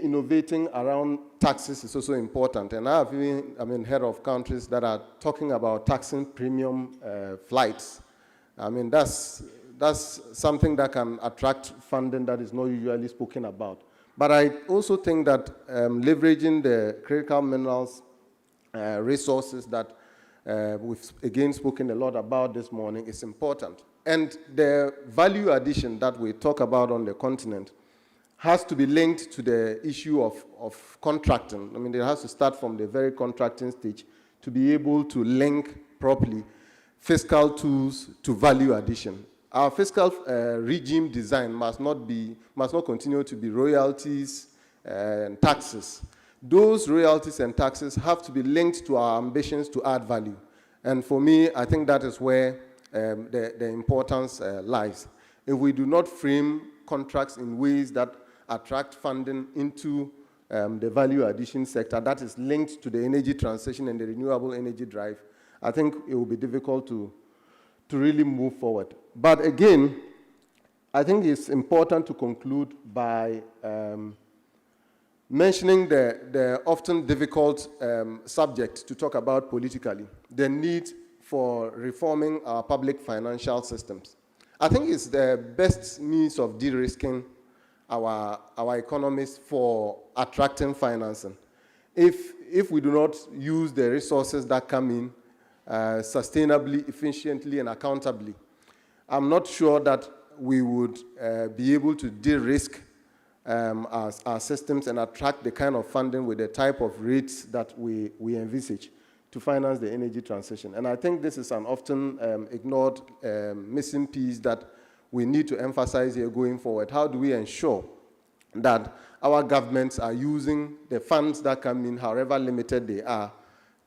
Innovating around taxes is also important, and I have even heard of countries that are talking about taxing premium flights. That's something that can attract funding that is not usually spoken about. But I also think that leveraging the critical minerals resources that we've again spoken a lot about this morning is important. And the value addition that we talk about on the continent has to be linked to the issue of contracting. It has to start from the very contracting stage to be able to link properly fiscal tools to value addition. Our fiscal regime design must not continue to be royalties and taxes. Those royalties and taxes have to be linked to our ambitions to add value. And for me, I think that is where the importance lies. If we do not frame contracts in ways that attract funding into the value addition sector that is linked to the energy transition and the renewable energy drive, I think it will be difficult to really move forward. But again, I think it's important to conclude by mentioning the often difficult subject to talk about politically, the need for reforming our public financial systems. I think it's the best means of de-risking our economies for attracting financing. If we do not use the resources that come in sustainably, efficiently, and accountably, I'm not sure that we would be able to de-risk our systems and attract the kind of funding with the type of rates that we envisage to finance the energy transition. And I think this is an often ignored missing piece that we need to emphasize here going forward. How do we ensure that our governments are using the funds that come in, however limited they are,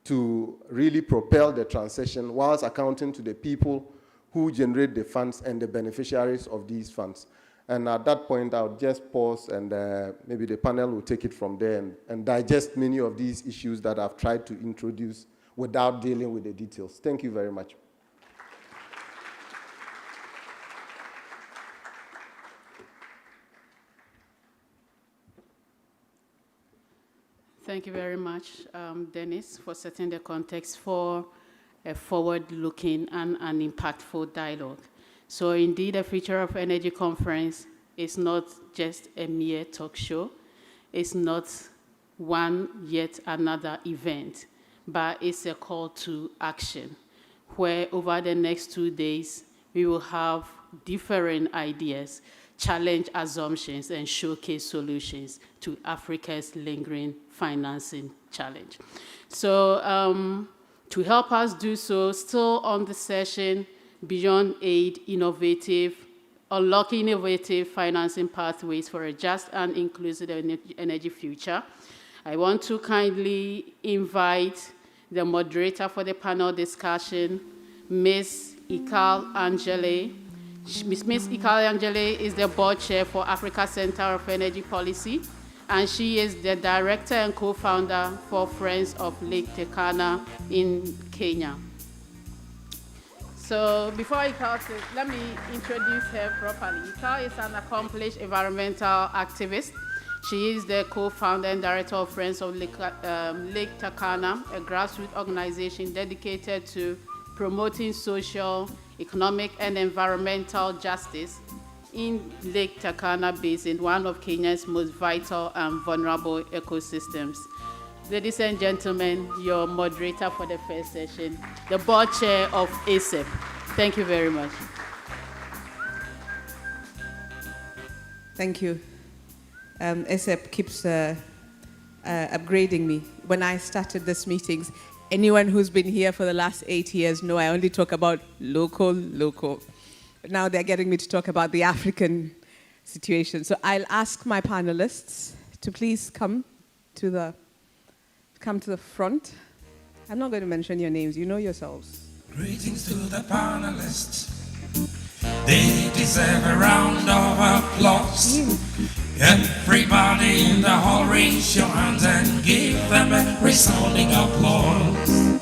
to really propel the transition whilst accounting to the people who generate the funds and the beneficiaries of these funds? And at that point, I'll just pause and maybe the panel will take it from there and digest many of these issues that I've tried to introduce without dealing with the details. Thank you very much. Thank you very much, Dennis, for setting the context for a forward-looking and an impactful dialogue. So indeed, the Future of Energy Conference is not just a mere talk show. It's not one yet another event, but it's a call to action, where over the next 2 days, we will have different ideas, challenge assumptions, and showcase solutions to Africa's lingering financing challenge. So to help us do so, still on the session, Beyond Aid, Unlocking Innovative Financing Pathways for a Just and Inclusive Energy Future. I want to kindly invite the moderator for the panel discussion, Ms. Ikal Angele. Ms. Ikal Angele is the board chair for Africa Center of Energy Policy, and she is the director and co-founder for Friends of Lake Turkana in Kenya. So before Ikal says, let me introduce her properly. Ikal is an accomplished environmental activist. She is the co-founder and director of Friends of Lake Turkana, a grassroots organization dedicated to promoting social, economic, and environmental justice in Lake Turkana Basin, one of Kenya's most vital and vulnerable ecosystems. Ladies and gentlemen, your moderator for the first session, the board chair of ACEP. Thank you very much. Thank you. ACEP keeps upgrading me. When I started these meetings, anyone who's been here for the last 8 years know I only talk about local. But now they're getting me to talk about the African situation. So I'll ask my panelists to please come to the front. I'm not going to mention your names, you know yourselves. Greetings to the panelists. They deserve a round of applause. Everybody in the hall, raise your hands and give them a resounding applause.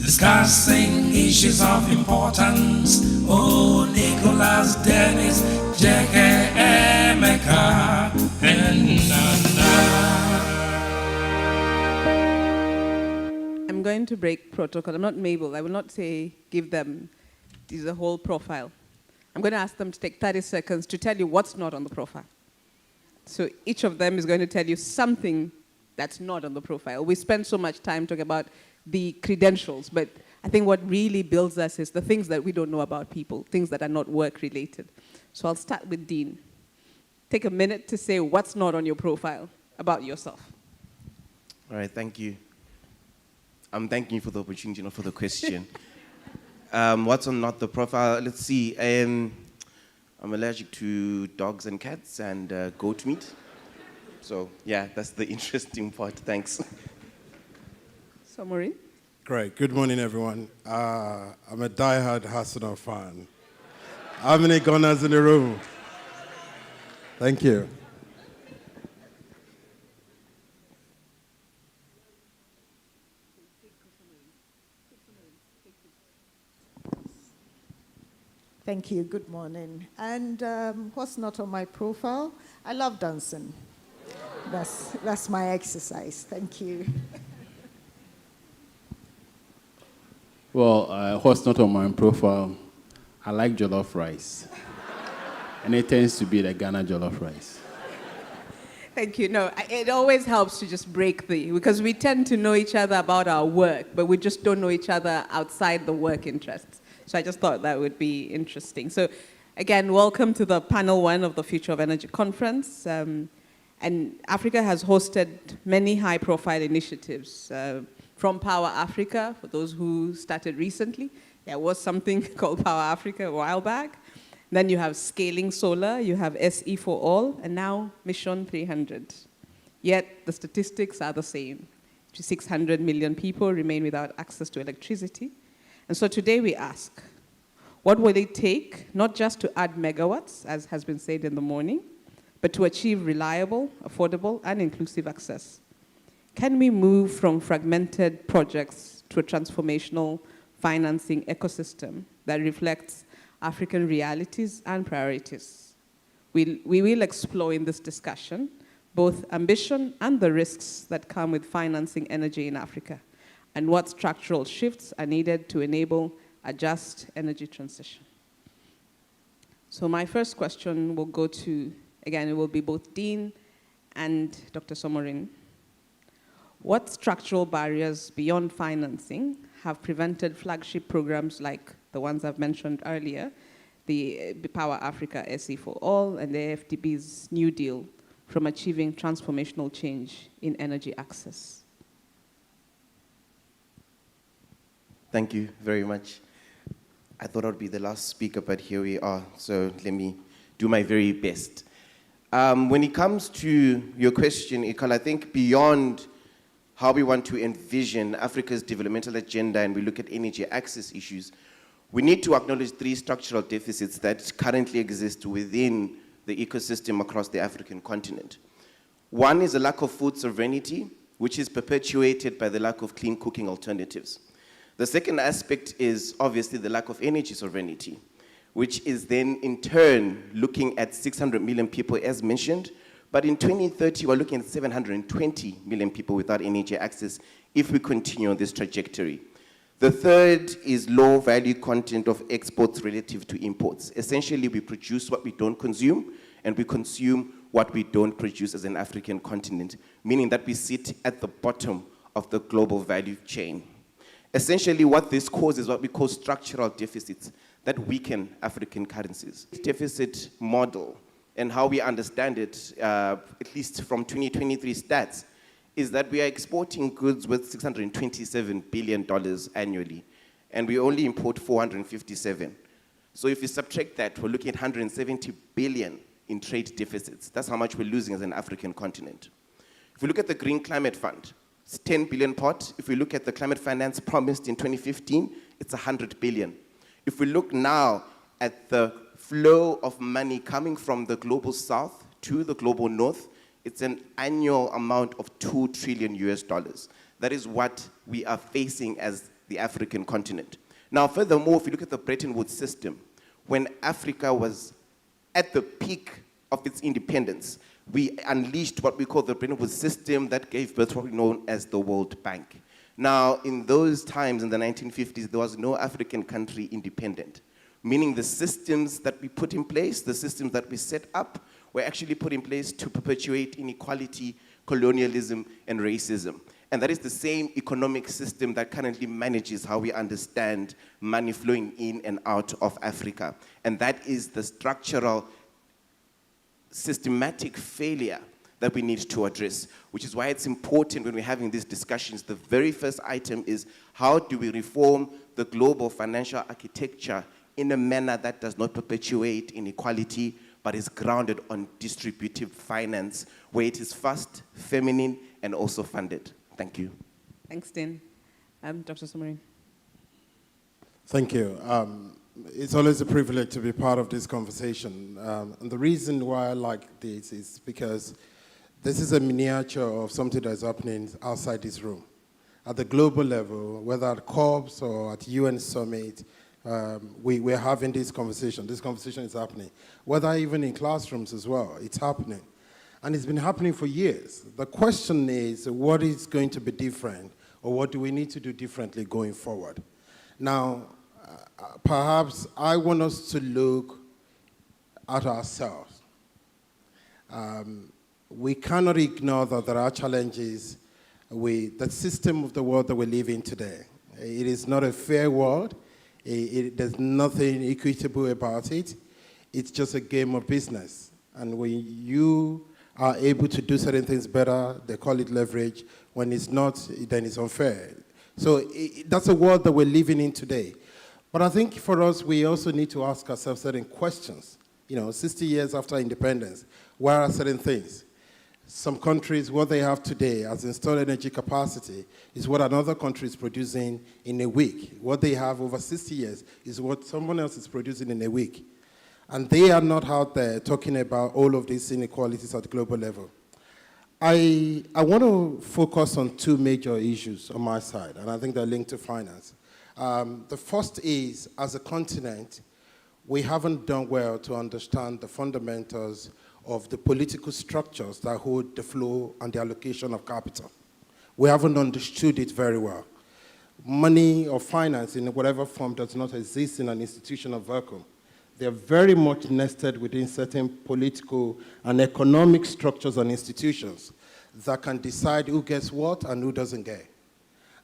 Discussing issues of importance. Oh, Nicholas, Dennis, Jeke, Emeka, and Nana. going to break protocol. I'm not Mabel. I will not say give them the whole profile. I'm going to ask them to take 30 seconds to tell you what's not on the profile. So each of them is going to tell you something that's not on the profile. We spend so much time talking about the credentials, but I think what really builds us is the things that we don't know about people, things that are not work-related. So I'll start with Dean. Take a minute to say what's not on your profile about yourself. All right, thank you. I'm thanking you for the opportunity, not for the question. What's on not the profile? Let's see. I'm allergic to dogs and cats and goat meat. So, yeah, that's the interesting part. Thanks. Summary. Great. Good morning, everyone. I'm a diehard Arsenal fan. How many Gunners in the room? Thank you. Thank you. Good morning. And what's not on my profile? I love dancing. That's my exercise. Thank you. Well, what's not on my profile? I like jollof rice. And it tends to be the Ghana jollof rice. Thank you. No, it always helps to just break because we tend to know each other about our work, but we just don't know each other outside the work interests. So I just thought that would be interesting. So again, welcome to the panel 1 of the Future of Energy Conference. And Africa has hosted many high-profile initiatives. From Power Africa, for those who started recently, there was something called Power Africa a while back. Then you have Scaling Solar, you have SE for All, and now Mission 300. Yet the statistics are the same. 600 million people remain without access to electricity. And so today we ask, what will it take, not just to add megawatts, as has been said in the morning, but to achieve reliable, affordable, and inclusive access? Can we move from fragmented projects to a transformational financing ecosystem that reflects African realities and priorities? We will explore in this discussion both ambition and the risks that come with financing energy in Africa, and what structural shifts are needed to enable a just energy transition. So my first question will go to, again, it will be both Dean and Dr. Somorin. What structural barriers beyond financing have prevented flagship programs like the ones I've mentioned earlier, the Power Africa SE for All and the AfDB's New Deal, from achieving transformational change in energy access? Thank you very much. I thought I'd be the last speaker, but here we are. So let me do my very best. When it comes to your question, Ikal, I think beyond how we want to envision Africa's developmental agenda and we look at energy access issues, we need to acknowledge 3 structural deficits that currently exist within the ecosystem across the African continent. One is a lack of food sovereignty, which is perpetuated by the lack of clean cooking alternatives. The second aspect is obviously the lack of energy sovereignty, which is then in turn looking at 600 million people as mentioned, but in 2030 we're looking at 720 million people without energy access if we continue on this trajectory. The third is low value content of exports relative to imports. Essentially, we produce what we don't consume, and we consume what we don't produce as an African continent, meaning that we sit at the bottom of the global value chain. Essentially, what this causes is what we call structural deficits that weaken African currencies. Deficit model and how we understand it, at least from 2023 stats, is that we are exporting goods worth $627 billion annually, and we only import 457. So if you subtract that, we're looking at 170 billion in trade deficits. That's how much we're losing as an African continent. If we look at the Green Climate Fund, it's 10 billion pot. If we look at the climate finance promised in 2015, it's 100 billion. If we look now at the flow of money coming from the global south to the global north, it's an annual amount of $2 trillion US. That is what we are facing as the African continent. Now, furthermore, if you look at the Bretton Woods system, when Africa was at the peak of its independence, we unleashed what we call the Bretton Woods system that gave birth to what we know as the World Bank. Now, in those times, in the 1950s, there was no African country independent, meaning the systems that we put in place, the systems that we set up, were actually put in place to perpetuate inequality, colonialism, and racism. And that is the same economic system that currently manages how we understand money flowing in and out of Africa. And that is the structural, systematic failure that we need to address, which is why it's important when we're having these discussions. The very first item is, how do we reform the global financial architecture in a manner that does not perpetuate inequality, but is grounded on distributive finance, where it is fast, feminine, and also funded. Thank you. Thanks, Dean. Dr. Somorin. Thank you. It's always a privilege to be part of this conversation. And the reason why I like this is because this is a miniature of something that's happening outside this room. At the global level, whether at COPs or at UN Summit, we're having this conversation. This conversation is happening. Whether even in classrooms as well, it's happening. And it's been happening for years. The question is, what is going to be different, or what do we need to do differently going forward? Now, perhaps I want us to look at ourselves. We cannot ignore that there are challenges with the system of the world that we live in today. It is not a fair world. There's nothing equitable about it. It's just a game of business. And when you are able to do certain things better, they call it leverage. When it's not, then it's unfair. So that's a world that we're living in today. But I think for us, we also need to ask ourselves certain questions. 60 years after independence, where are certain things? Some countries, what they have today as installed energy capacity is what another country is producing in a week. What they have over 60 years is what someone else is producing in a week. And they are not out there talking about all of these inequalities at the global level. I want to focus on two major issues on my side, and I think they're linked to finance. The first is, as a continent, we haven't done well to understand the fundamentals of the political structures that hold the flow and the allocation of capital. We haven't understood it very well. Money or finance in whatever form does not exist in an institutional vacuum. They're very much nested within certain political and economic structures and institutions that can decide who gets what and who doesn't get.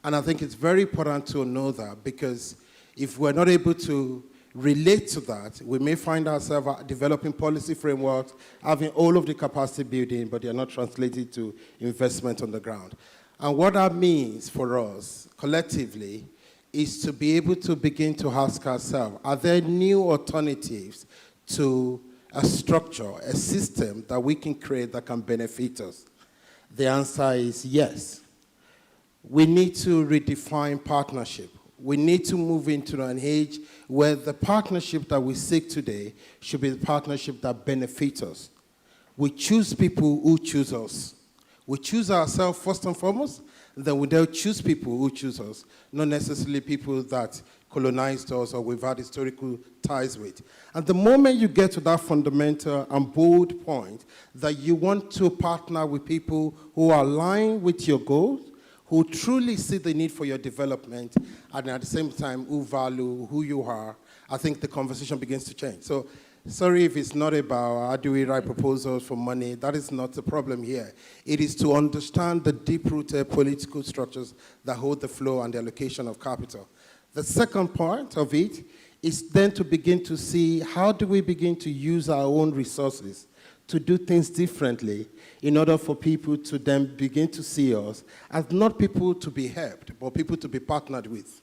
And I think it's very important to know that, because if we're not able to relate to that, we may find ourselves developing policy frameworks, having all of the capacity building, but they're not translated to investment on the ground. And what that means for us collectively is to be able to begin to ask ourselves, are there new alternatives to a structure, a system that we can create that can benefit us? The answer is yes. We need to redefine partnership. We need to move into an age where the partnership that we seek today should be the partnership that benefits us. We choose people who choose us. We choose ourselves first and foremost, then we don't choose people who choose us, not necessarily people that colonized us or we've had historical ties with. And the moment you get to that fundamental and bold point that you want to partner with people who are aligned with your goals, who truly see the need for your development, and at the same time who value who you are, I think the conversation begins to change. So, sorry if it's not about how do we write proposals for money. That is not the problem here. It is to understand the deep-rooted political structures that hold the flow and the allocation of capital. The second part of it is then to begin to see how do we begin to use our own resources to do things differently in order for people to then begin to see us as not people to be helped, but people to be partnered with.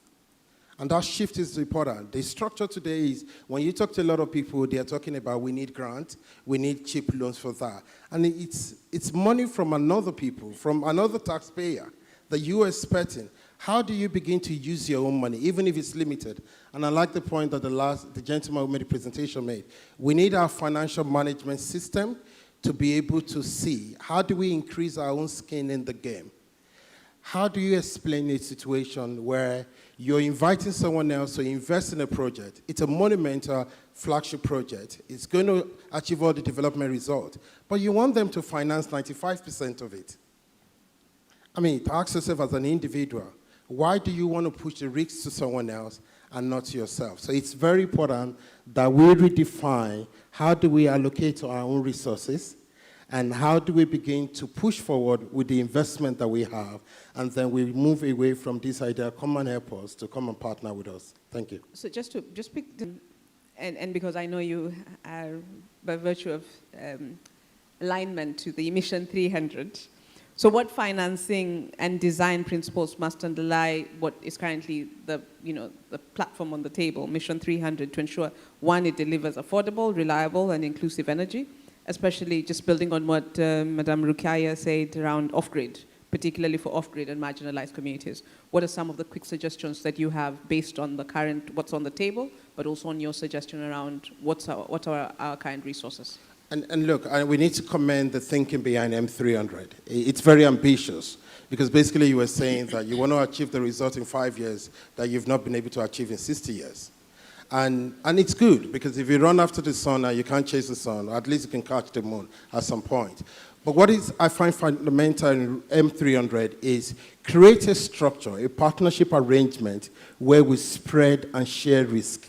And that shift is important. The structure today is, when you talk to a lot of people, they are talking about we need grants, we need cheap loans for that. And it's money from another people, from another taxpayer that you are expecting. How do you begin to use your own money, even if it's limited? And I like the point that the gentleman who made the presentation made. We need our financial management system to be able to see how do we increase our own skin in the game. How do you explain a situation where you're inviting someone else to invest in a project? It's a monumental flagship project. It's going to achieve all the development results, but you want them to finance 95% of it. I mean, ask yourself as an individual, Why do you want to push the risk to someone else and not to yourself? So it's very important that we redefine how do we allocate our own resources and how do we begin to push forward with the investment that we have, and then we move away from this idea, come and help us, to come and partner with us. Thank you. So just pick, and because I know you are, by virtue of alignment to the Mission 300, so what financing and design principles must underlie what is currently the platform on the table, Mission 300, to ensure, one, it delivers affordable, reliable, and inclusive energy, especially just building on what Madame Rukaya said around off-grid, particularly for off-grid and marginalized communities. What are some of the quick suggestions that you have based on the current, what's on the table, but also on your suggestion around what are our current resources? And look, we need to commend the thinking behind M300. It's very ambitious, because basically you were saying that you want to achieve the result in 5 years that you've not been able to achieve in 60 years. And it's good, because if you run after the sun and you can't chase the sun, at least you can catch the moon at some point. But what I find fundamental in M300 is create a structure, a partnership arrangement where we spread and share risk,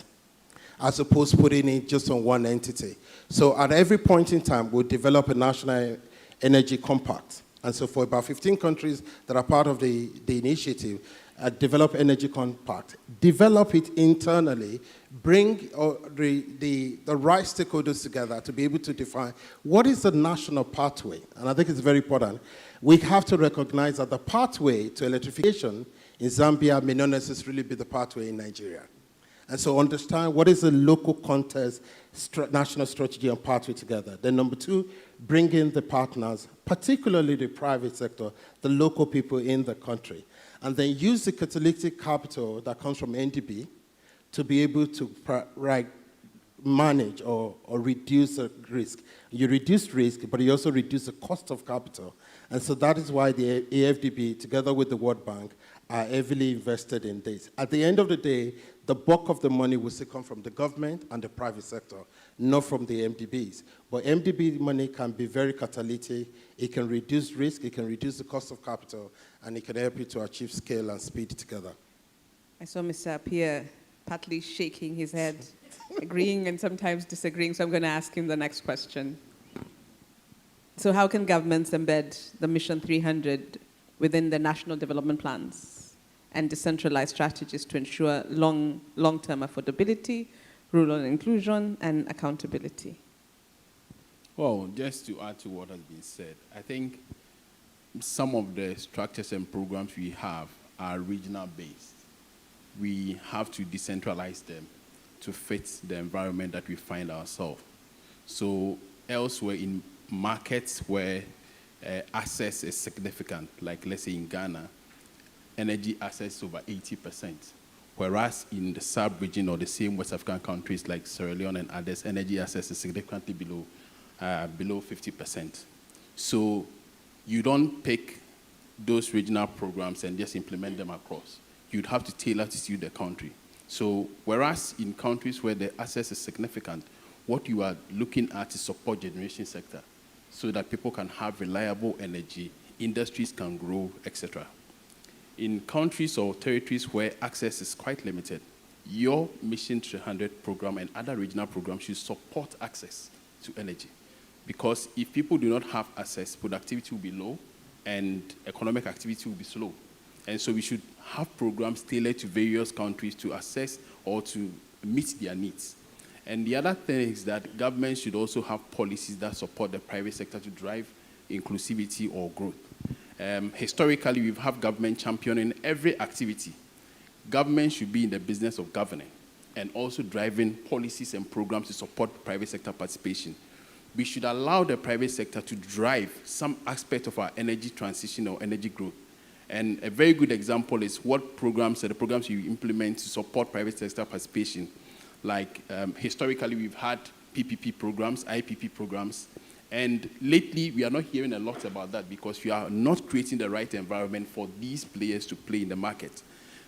as opposed to putting it just on one entity. So at every point in time, we'll develop a national energy compact. And so for about 15 countries that are part of the initiative, develop energy compact, develop it internally, bring the right stakeholders together to be able to define what is the national pathway. And I think it's very important. We have to recognize that the pathway to electrification in Zambia may not necessarily be the pathway in Nigeria. And so understand what is the local context, national strategy and pathway together. Then number two, bring in the partners, particularly the private sector, the local people in the country. And then use the catalytic capital that comes from NDB to be able to manage or reduce the risk. You reduce risk, but you also reduce the cost of capital. And so that is why the AFDB, together with the World Bank, are heavily invested in this. At the end of the day, the bulk of the money will still come from the government and the private sector, not from the MDBs. But MDB money can be very catalytic. It can reduce risk, it can reduce the cost of capital, and it can help you to achieve scale and speed together. I saw Mr. Appiah partly shaking his head, agreeing and sometimes disagreeing, so I'm going to ask him the next question. So how can governments embed the Mission 300 within their national development plans and decentralized strategies to ensure long-term affordability, rural inclusion, and accountability? Well, just to add to what has been said, I think some of the structures and programs we have are regional based. We have to decentralize them to fit the environment that we find ourselves. So elsewhere in markets where access is significant, like let's say in Ghana, energy access is over 80%, whereas in the sub-region or the same West African countries like Sierra Leone and others, energy access is significantly below 50%. So you don't pick those regional programs and just implement them across. You'd have to tailor to suit the country. So whereas in countries where the access is significant, what you are looking at is support generation sector so that people can have reliable energy, industries can grow, etc. In countries or territories where access is quite limited, your Mission 300 program and other regional programs should support access to energy. Because if people do not have access, productivity will be low and economic activity will be slow. And so we should have programs tailored to various countries to assess or to meet their needs. And the other thing is that governments should also have policies that support the private sector to drive inclusivity or growth. Historically, we've had government championing every activity. Government should be in the business of governing and also driving policies and programs to support private sector participation. We should allow the private sector to drive some aspect of our energy transition or energy growth. And a very good example is what programs are the programs you implement to support private sector participation. Like historically, we've had PPP programs, IPP programs, and lately we are not hearing a lot about that because we are not creating the right environment for these players to play in the market.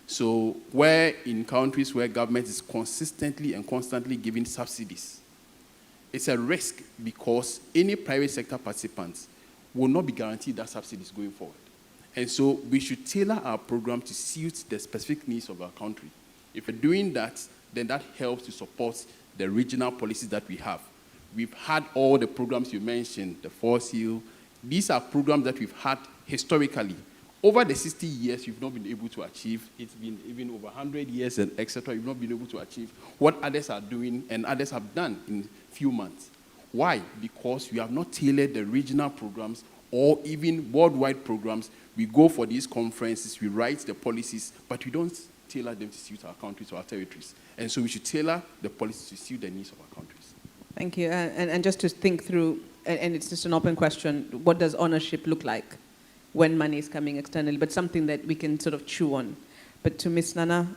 So where in countries where government is consistently and constantly giving subsidies, it's a risk because any private sector participants will not be guaranteed that subsidies going forward. And so we should tailor our program to suit the specific needs of our country. If we're doing that, then that helps to support the regional policies that we have. We've had all the programs you mentioned, the 4seal. These are programs that we've had historically. Over the 60 years, we've not been able to achieve. It's been even over 100 years and etc. We've not been able to achieve what others are doing and others have done in few months. Why? Because we have not tailored the regional programs or even worldwide programs. We go for these conferences, we write the policies, but we don't tailor them to suit our countries or our territories. And so we should tailor the policies to suit the needs of our countries. Thank you. And just to think through, and it's just an open question, what does ownership look like when money is coming externally? But something that we can sort of chew on. But to Ms. Nana,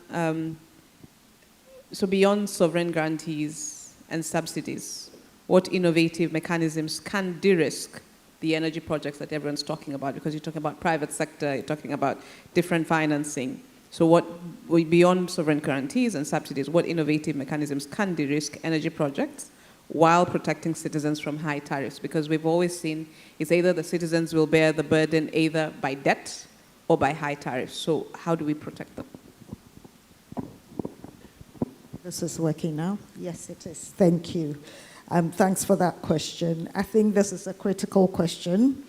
so beyond sovereign guarantees and subsidies, what innovative mechanisms can de-risk the energy projects that everyone's talking about? Because you're talking about private sector, you're talking about different financing. So what, beyond sovereign guarantees and subsidies, what innovative mechanisms can de-risk energy projects while protecting citizens from high tariffs? Because we've always seen it's either the citizens will bear the burden either by debt or by high tariffs. So how do we protect them? This is working now? Yes, it is. Thank you. Thanks for that question. I think this is a critical question,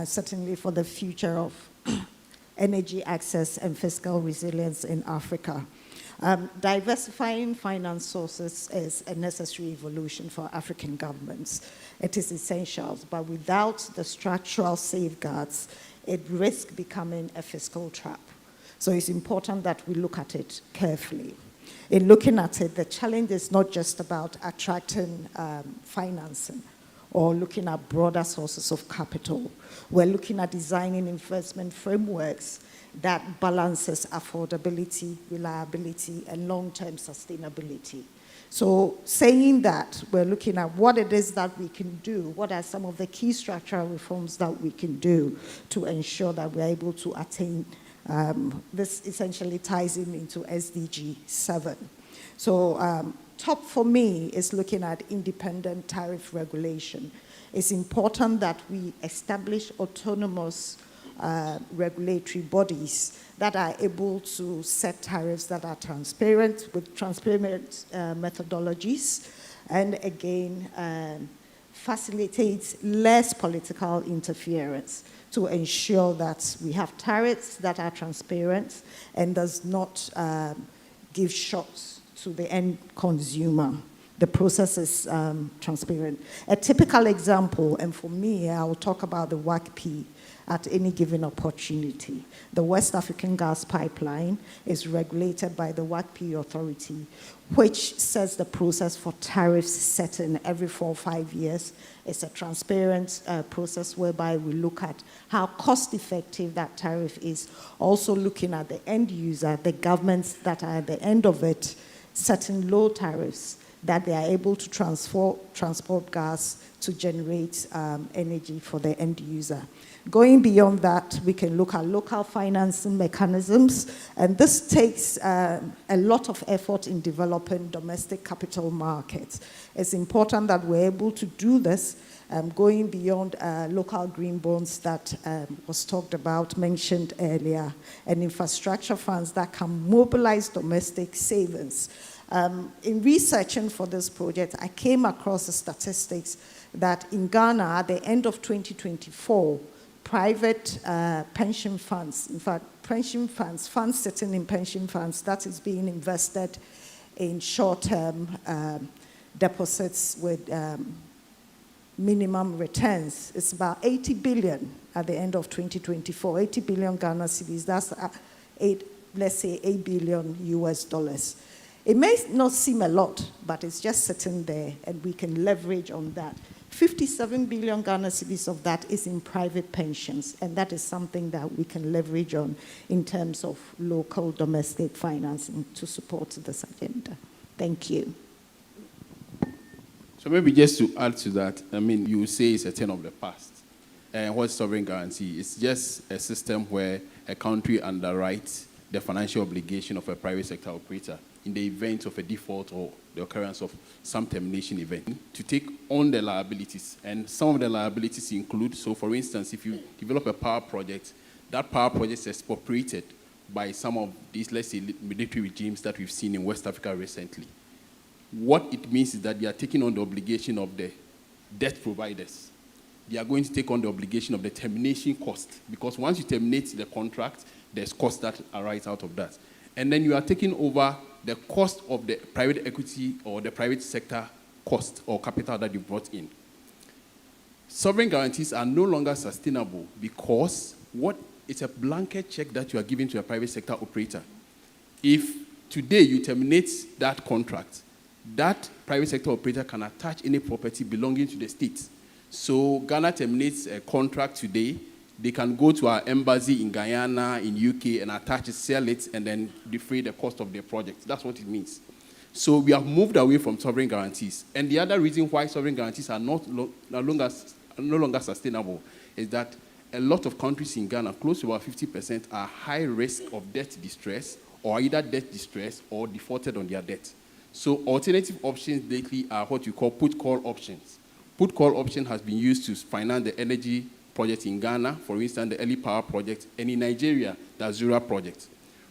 certainly for the future of energy access and fiscal resilience in Africa. Diversifying finance sources is a necessary evolution for African governments. It is essential, but without the structural safeguards, it risks becoming a fiscal trap. So it's important that we look at it carefully. In looking at it, the challenge is not just about attracting financing or looking at broader sources of capital. We're looking at designing investment frameworks that balances affordability, reliability, and long-term sustainability. So saying that, we're looking at what it is that we can do, what are some of the key structural reforms that we can do to ensure that we're able to attain. This essentially ties into SDG 7. So top for me is looking at independent tariff regulation. It's important that we establish autonomous regulatory bodies that are able to set tariffs that are transparent, with transparent methodologies, and again, facilitates less political interference to ensure that we have tariffs that are transparent and does not give shocks to the end consumer. The process is transparent. A typical example, and for me, I will talk about the WACP at any given opportunity. The West African Gas Pipeline is regulated by the WACP Authority, which sets the process for tariffs setting every 4 or 5 years. It's a transparent process whereby we look at how cost-effective that tariff is, also looking at the end user, the governments that are at the end of it, setting low tariffs that they are able to transport gas to generate energy for the end user. Going beyond that, we can look at local financing mechanisms, and this takes a lot of effort in developing domestic capital markets. It's important that we're able to do this, going beyond local green bonds that was talked about, mentioned earlier, and infrastructure funds that can mobilize domestic savings. In researching for this project, I came across the statistics that in Ghana, at the end of 2024, private pension funds, in fact, funds sitting in pension funds, that is being invested in short-term deposits with minimum returns. It's about 80 billion at the end of 2024, 80 billion Ghana cedis, that's let's say $8 billion US. It may not seem a lot, but it's just sitting there, and we can leverage on that. 57 billion Ghana cedis of that is in private pensions, and that is something that we can leverage on in terms of local domestic financing to support this agenda. Thank you. So maybe just to add to that, I mean, you say it's a thing of the past. And what's sovereign guarantee? It's just a system where a country underwrites the financial obligation of a private sector operator in the event of a default or the occurrence of some termination event to take on the liabilities. And some of the liabilities include, so for instance, if you develop a power project, that power project is expropriated by some of these, let's say, military regimes that we've seen in West Africa recently. What it means is that they are taking on the obligation of the debt providers. They are going to take on the obligation of the termination cost, because once you terminate the contract, there's costs that arise out of that. And then you are taking over the cost of the private equity or the private sector cost or capital that you brought in. Sovereign guarantees are no longer sustainable because it's a blanket check that you are giving to a private sector operator. If today you terminate that contract, that private sector operator can attach any property belonging to the state. So Ghana terminates a contract today, they can go to our embassy in Guyana, in UK, and attach it, sell it, and then defray the cost of their project. That's what it means. So we have moved away from sovereign guarantees. And the other reason why sovereign guarantees are no longer sustainable is that a lot of countries in Ghana, close to about 50%, are high risk of debt distress, or either debt distress or defaulted on their debt. So alternative options lately are what you call put-call options. Put-call option has been used to finance the energy project in Ghana, for instance, the early power project, and in Nigeria, the Azura project.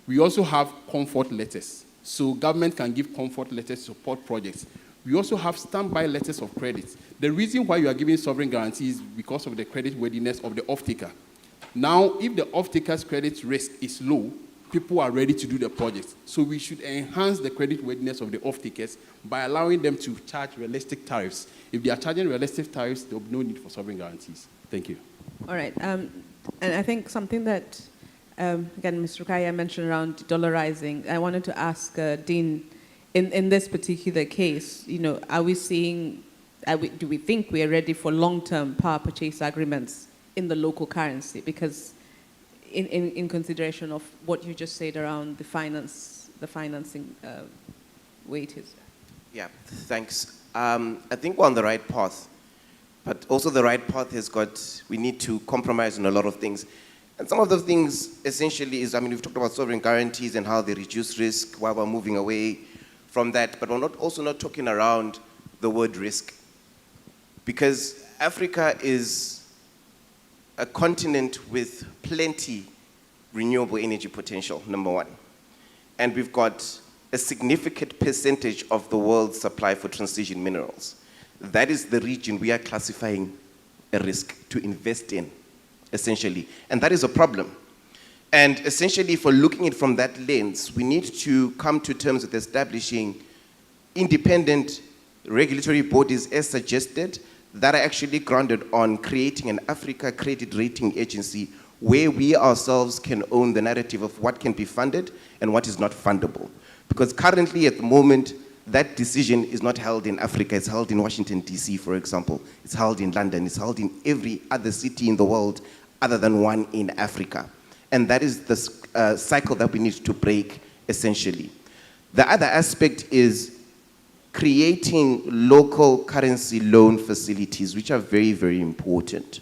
We also have comfort letters. So government can give comfort letters to support projects. We also have standby letters of credit. The reason why you are giving sovereign guarantees is because of the credit worthiness of the off-taker. Now, if the off-taker's credit risk is low, people are ready to do the project. So we should enhance the credit worthiness of the off-takers by allowing them to charge realistic tariffs. If they are charging realistic tariffs, there will be no need for sovereign guarantees. Thank you. All right. And I think something that, again, Mr. Kaya mentioned around dollarizing, I wanted to ask Dean, in this particular case, are we seeing, do we think we are ready for long-term power purchase agreements in the local currency? Because in consideration of what you just said around the financing weight is. Yeah, thanks. I think we're on the right path, but also the right path we need to compromise on a lot of things. And some of those things essentially is, we've talked about sovereign guarantees and how they reduce risk while we're moving away from that, but we're also not talking around the word risk. Because Africa is a continent with plenty renewable energy potential, number one. And we've got a significant percentage of the world's supply for transition minerals. That is the region we are classifying a risk to invest in, essentially. And that is a problem. And essentially, if we're looking at it from that lens, we need to come to terms with establishing independent regulatory bodies as suggested that are actually grounded on creating an Africa Credit Rating Agency where we ourselves can own the narrative of what can be funded and what is not fundable. Because currently, at the moment, that decision is not held in Africa. It's held in Washington, D.C., for example. It's held in London. It's held in every other city in the world other than one in Africa. And that is the cycle that we need to break, essentially. The other aspect is creating local currency loan facilities, which are very, very important.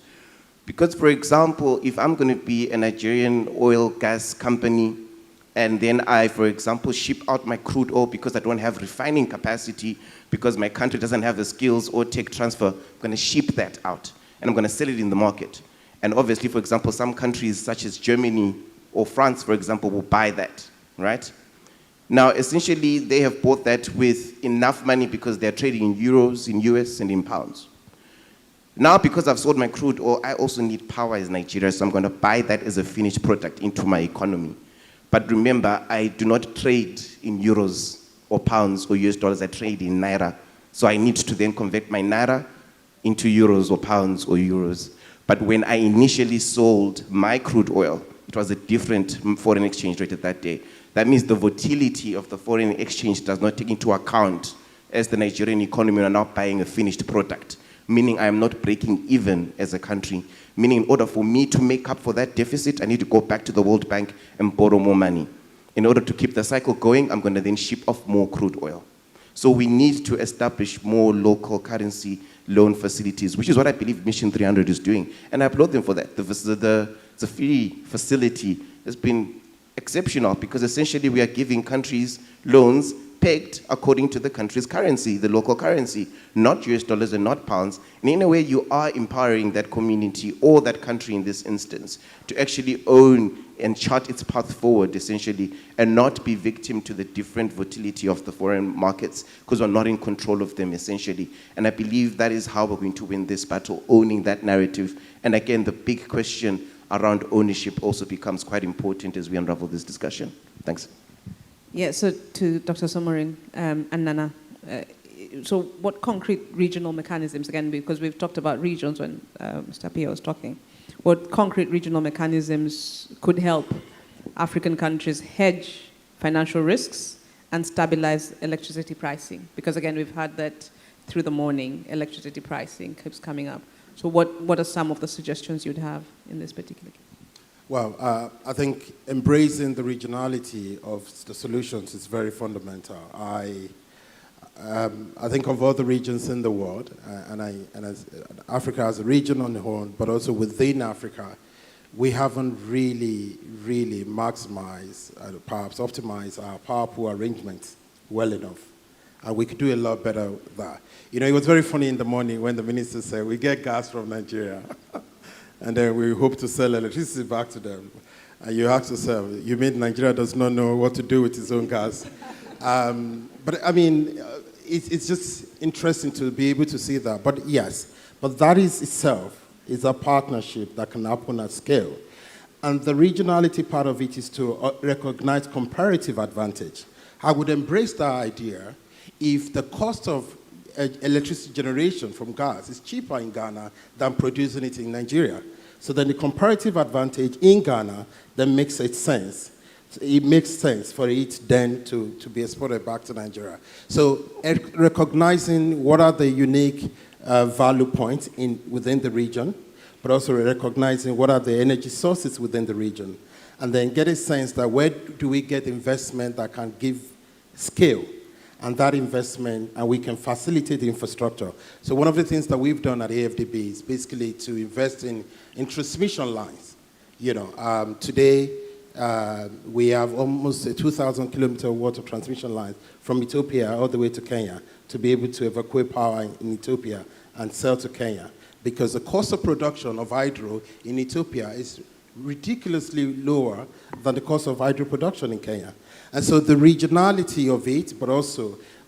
Because, for example, if I'm going to be a Nigerian oil gas company, and then I, for example, ship out my crude oil because I don't have refining capacity, because my country doesn't have the skills or tech transfer, I'm going to ship that out, and I'm going to sell it in the market. And obviously, for example, some countries such as Germany or France, for example, will buy that, right? Now, essentially, they have bought that with enough money because they're trading in euros, in US, and in pounds. Now, because I've sold my crude oil, I also need power as Nigeria, so I'm going to buy that as a finished product into my economy. But remember, I do not trade in euros or pounds or US dollars, I trade in naira. So I need to then convert my naira into euros or pounds or euros. But when I initially sold my crude oil, it was a different foreign exchange rate at that day. That means the volatility of the foreign exchange does not take into account as the Nigerian economy are now buying a finished product, meaning I am not breaking even as a country, meaning in order for me to make up for that deficit, I need to go back to the World Bank and borrow more money. In order to keep the cycle going, I'm going to then ship off more crude oil. So we need to establish more local currency loan facilities, which is what I believe Mission 300 is doing. And I applaud them for that. The free facility has been exceptional because essentially we are giving countries loans pegged according to the country's currency, the local currency, not US dollars and not pounds. And in a way, you are empowering that community or that country in this instance to actually own and chart its path forward, essentially, and not be victim to the different volatility of the foreign markets, because we're not in control of them, essentially. And I believe that is how we're going to win this battle, owning that narrative. And again, the big question around ownership also becomes quite important as we unravel this discussion. Thanks. Yeah, so to Dr. Somorin and Nana, so what concrete regional mechanisms, again, because we've talked about regions when Mr. Pia was talking, what concrete regional mechanisms could help African countries hedge financial risks and stabilize electricity pricing? Because again, we've had that through the morning, electricity pricing keeps coming up. So what are some of the suggestions you'd have in this particular case? Well, I think embracing the regionality of the solutions is very fundamental. I think of all the regions in the world, and as Africa as a region on the own, but also within Africa, we haven't really maximized, perhaps optimized our power pool arrangements well enough. And we could do a lot better with that. You know, it was very funny in the morning when the minister said, we get gas from Nigeria, and then we hope to sell electricity back to them. And you ask yourself, you mean Nigeria does not know what to do with its own gas? But I mean, it's just interesting to be able to see that. But yes, but that is itself is a partnership that can happen at scale. And the regionality part of it is to recognize comparative advantage. I would embrace that idea if the cost of electricity generation from gas is cheaper in Ghana than producing it in Nigeria. So then the comparative advantage in Ghana then makes it sense. It makes sense for it then to be exported back to Nigeria. So recognizing what are the unique value points within the region, but also recognizing what are the energy sources within the region, and then get a sense that where do we get investment that can give scale, and that investment, and we can facilitate the infrastructure. So one of the things that we've done at AFDB is basically to invest in transmission lines. You know, today we have almost a 2,000 kilometer water transmission line from Ethiopia all the way to Kenya to be able to evacuate power in Ethiopia and sell to Kenya. Because the cost of production of hydro in Ethiopia is ridiculously lower than the cost of hydro production in Kenya. And so the regionality of it,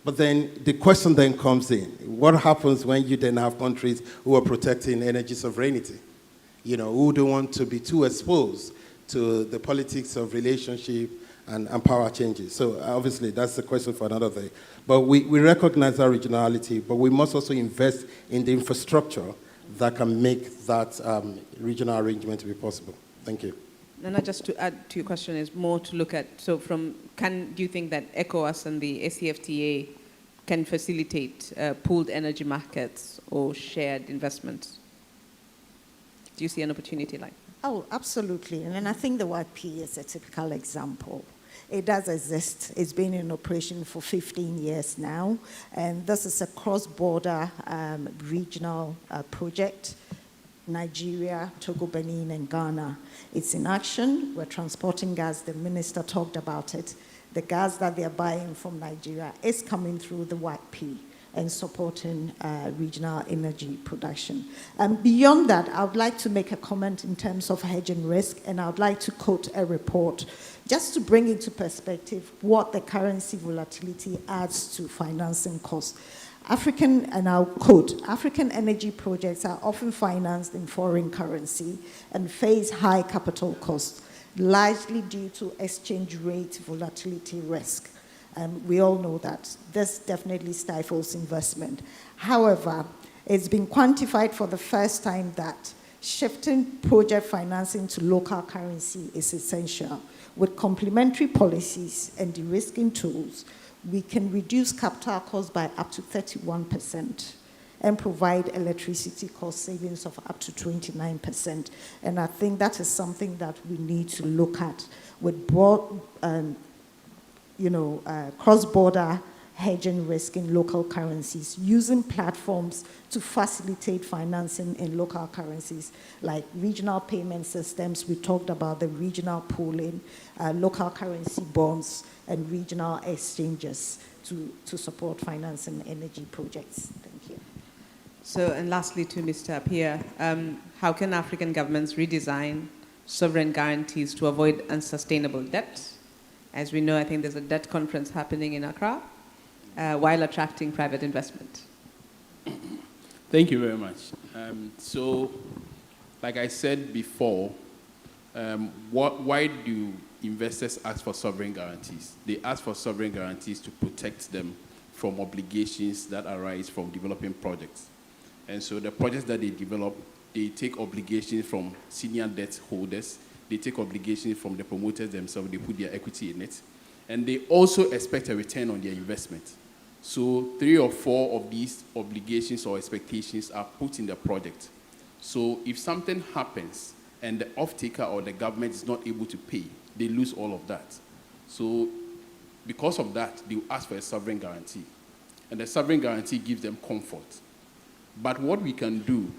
but then the question then comes in. What happens when you then have countries who are protecting energy sovereignty? You know, who don't want to be too exposed to the politics of relationship and power changes. So obviously that's the question for another day. But we recognize our regionality, but we must also invest in the infrastructure that can make that regional arrangement to be possible. Thank you. Nana, just to add to your question, is more to look at, so do you think that ECOWAS and the ACFTA can facilitate pooled energy markets or shared investments? Do you see an opportunity like that? Oh, absolutely. And I think the YP is a typical example. It does exist. It's been in operation for 15 years now. And this is a cross-border regional project. Nigeria, Togo, Benin, and Ghana. It's in action. We're transporting gas. The minister talked about it. The gas that they're buying from Nigeria is coming through the YP and supporting regional energy production. Beyond that, I would like to make a comment in terms of hedging risk, and I would like to quote a report just to bring into perspective what the currency volatility adds to financing costs. And I'll quote, African energy projects are often financed in foreign currency and face high capital costs, largely due to exchange rate volatility risk. We all know that this definitely stifles investment. However, it's been quantified for the first time that shifting project financing to local currency is essential. With complementary policies and de-risking tools, we can reduce capital costs by up to 31% and provide electricity cost savings of up to 29%. And I think that is something that we need to look at with broad, cross-border hedging risk in local currencies, using platforms to facilitate financing in local currencies, like regional payment systems. We talked about the regional pooling, local currency bonds, and regional exchanges to support financing energy projects. Thank you. So, and lastly to Mr. Appiah, how can African governments redesign sovereign guarantees to avoid unsustainable debt? As we know, I think there's a debt conference happening in Accra, while attracting private investment. Thank you very much. So, like I said before, why do investors ask for sovereign guarantees? They ask for sovereign guarantees to protect them from obligations that arise from developing projects. And so the projects that they develop, they take obligations from senior debt holders, they take obligations from the promoters themselves, they put their equity in it, and they also expect a return on their investment. So 3 or 4 of these obligations or expectations are put in the project. So if something happens and the off-taker or the government is not able to pay, they lose all of that. So because of that, they will ask for a sovereign guarantee. And the sovereign guarantee gives them comfort. But what we can do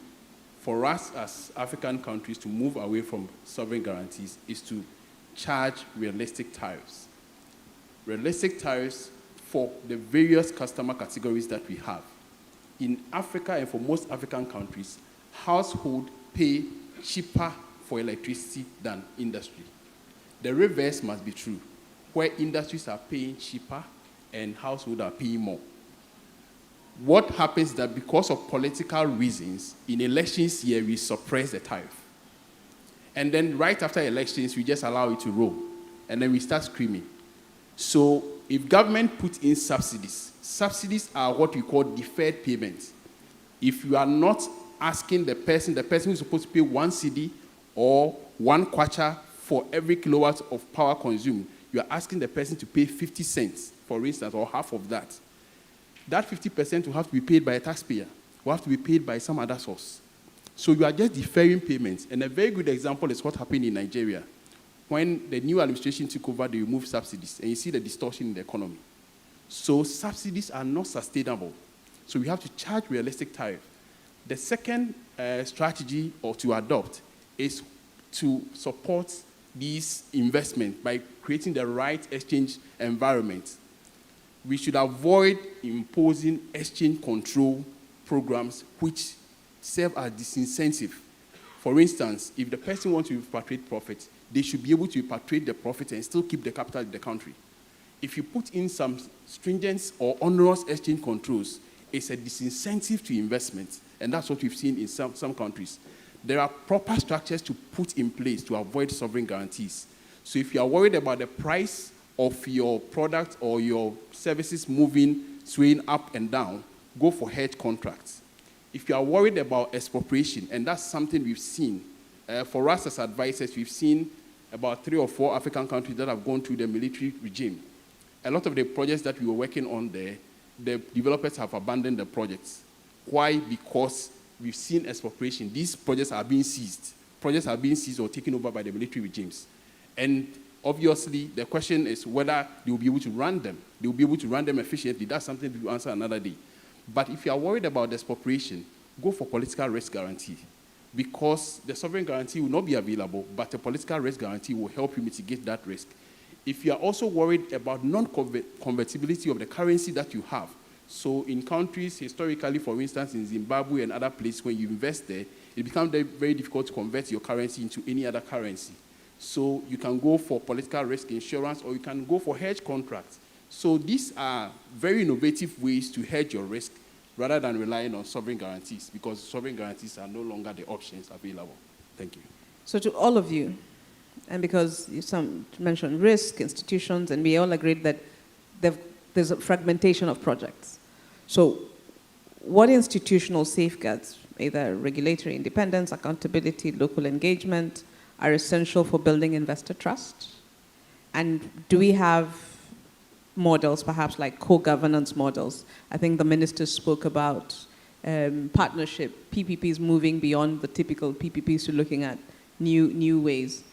for us as African countries to move away from sovereign guarantees is to charge realistic tariffs. Realistic tariffs for the various customer categories that we have. In Africa and for most African countries, households pay cheaper for electricity than industry. The reverse must be true, where industries are paying cheaper and households are paying more. What happens is that because of political reasons, in elections year, we suppress the tariff. And then right after elections, we just allow it to roll. And then we start screaming. So if government puts in subsidies are what we call deferred payments. If you are not asking the person who is supposed to pay 1 cedi or 1 kwacha for every kilowatt of power consumed, you are asking the person to pay 50 cents, for instance, or half of that. That 50% will have to be paid by a taxpayer, will have to be paid by some other source. So you are just deferring payments. And a very good example is what happened in Nigeria. When the new administration took over, they removed subsidies, and you see the distortion in the economy. So subsidies are not sustainable. So we have to charge realistic tariff. The second strategy to adopt is to support these investments by creating the right exchange environment. We should avoid imposing exchange control programs which serve as disincentive. For instance, if the person wants to repatriate profit, they should be able to repatriate the profit and still keep the capital in the country. If you put in some stringent or onerous exchange controls, it's a disincentive to investment, and that's what we've seen in some countries. There are proper structures to put in place to avoid sovereign guarantees. So if you are worried about the price of your product or your services swaying up and down, go for hedge contracts. If you are worried about expropriation, and that's something we've seen, for us as advisors, we've seen about 3 or 4 African countries that have gone through the military regime. A lot of the projects that we were working on there, the developers have abandoned the projects. Why? Because we've seen expropriation. These projects are being seized. Projects are being seized or taken over by the military regimes. And obviously, the question is whether they will be able to run them. They will be able to run them efficiently. That's something we will answer another day. But if you are worried about expropriation, go for political risk guarantee. Because the sovereign guarantee will not be available, but the political risk guarantee will help you mitigate that risk. If you are also worried about non-convertibility of the currency that you have, so in countries, historically, for instance, in Zimbabwe and other places, when you invest there, it becomes very difficult to convert your currency into any other currency. So you can go for political risk insurance, or you can go for hedge contracts. So these are very innovative ways to hedge your risk rather than relying on sovereign guarantees, because sovereign guarantees are no longer the options available. Thank you. So to all of you, and because you mentioned risk, institutions, and we all agreed that there's a fragmentation of projects. So what institutional safeguards, either regulatory independence, accountability, local engagement, are essential for building investor trust? And do we have models, perhaps like co-governance models? I think the minister spoke about partnership, PPPs moving beyond the typical PPPs to looking at new ways.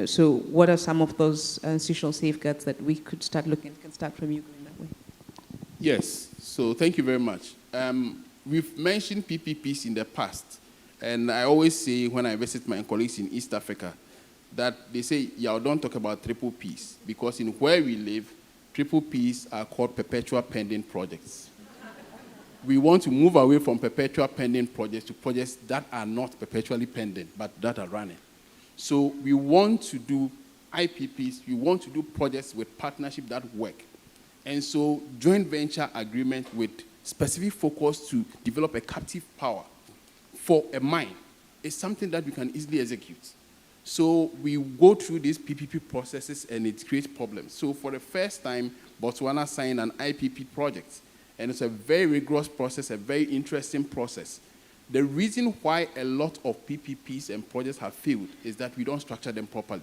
So what are some of those institutional safeguards that we could start looking? Can start from you going that way. Yes, so thank you very much. We've mentioned PPPs in the past, and I always say when I visit my colleagues in East Africa that they say, yeah, don't talk about triple Ps, because in where we live, triple Ps are called perpetual pending projects. We want to move away from perpetual pending projects to projects that are not perpetually pending, but that are running. So we want to do IPPs, we want to do projects with partnership that work. And so joint venture agreement with specific focus to develop a captive power for a mine is something that we can easily execute. So we go through these PPP processes and it creates problems. So for the first time, Botswana signed an IPP project. And it's a very rigorous process, a very interesting process. The reason why a lot of PPPs and projects have failed is that we don't structure them properly.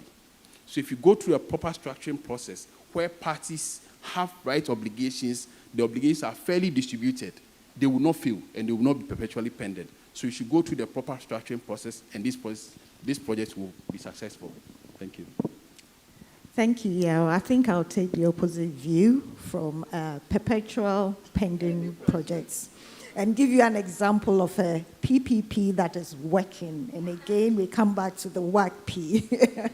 So if you go through a proper structuring process where parties have right obligations, the obligations are fairly distributed, they will not fail and they will not be perpetually pending. So you should go through the proper structuring process and this project will be successful. Thank you. Thank you, Yao. I think I'll take the opposite view from perpetual pending projects and give you an example of a PPP that is working. And again, we come back to the WACP.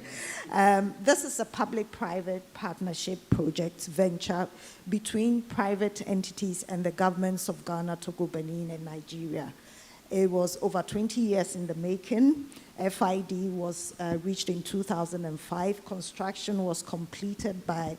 This is a public-private partnership project venture between private entities and the governments of Ghana, Togo, Benin, and Nigeria. It was over 20 years in the making. FID was reached in 2005. Construction was completed by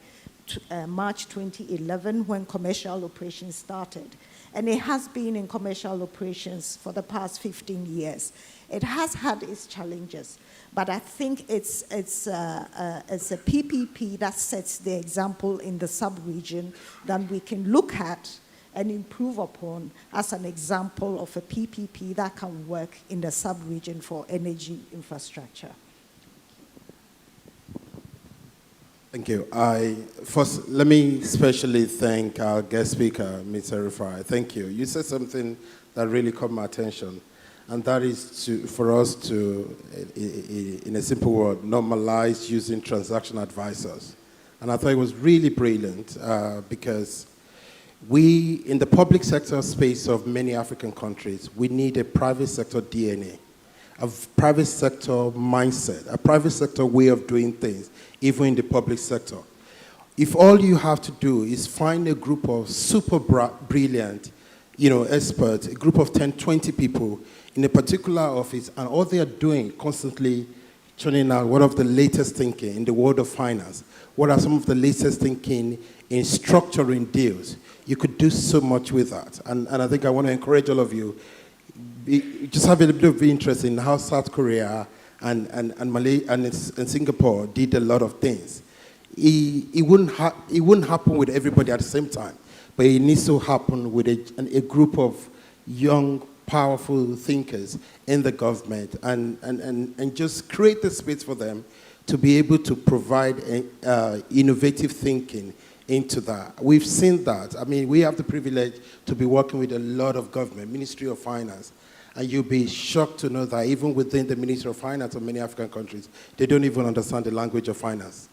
March 2011 when commercial operations started. And it has been in commercial operations for the past 15 years. It has had its challenges, but I think it's a PPP that sets the example in the sub-region that we can look at and improve upon as an example of a PPP that can work in the sub-region for energy infrastructure. Thank you. First, let me especially thank our guest speaker, Mr. Rufai. Thank you. You said something that really caught my attention, and that is for us to, in a simple word, normalize using transaction advisors. And I thought it was really brilliant because we, in the public sector space of many African countries, we need a private sector DNA, a private sector mindset, a private sector way of doing things, even in the public sector. If all you have to do is find a group of super brilliant, experts, a group of 10, 20 people in a particular office, and all they are doing constantly churning out what of the latest thinking in the world of finance, what are some of the latest thinking in structuring deals, you could do so much with that. And I think I want to encourage all of you, just have a little bit of interest in how South Korea and Malaysia and Singapore did a lot of things. It wouldn't happen with everybody at the same time, but it needs to happen with a group of young, powerful thinkers in the government and just create the space for them to be able to provide innovative thinking into that. We've seen that. I mean, we have the privilege to be working with a lot of government, Ministry of Finance, and you'll be shocked to know that even within the Ministry of Finance of many African countries, they don't even understand the language of finance.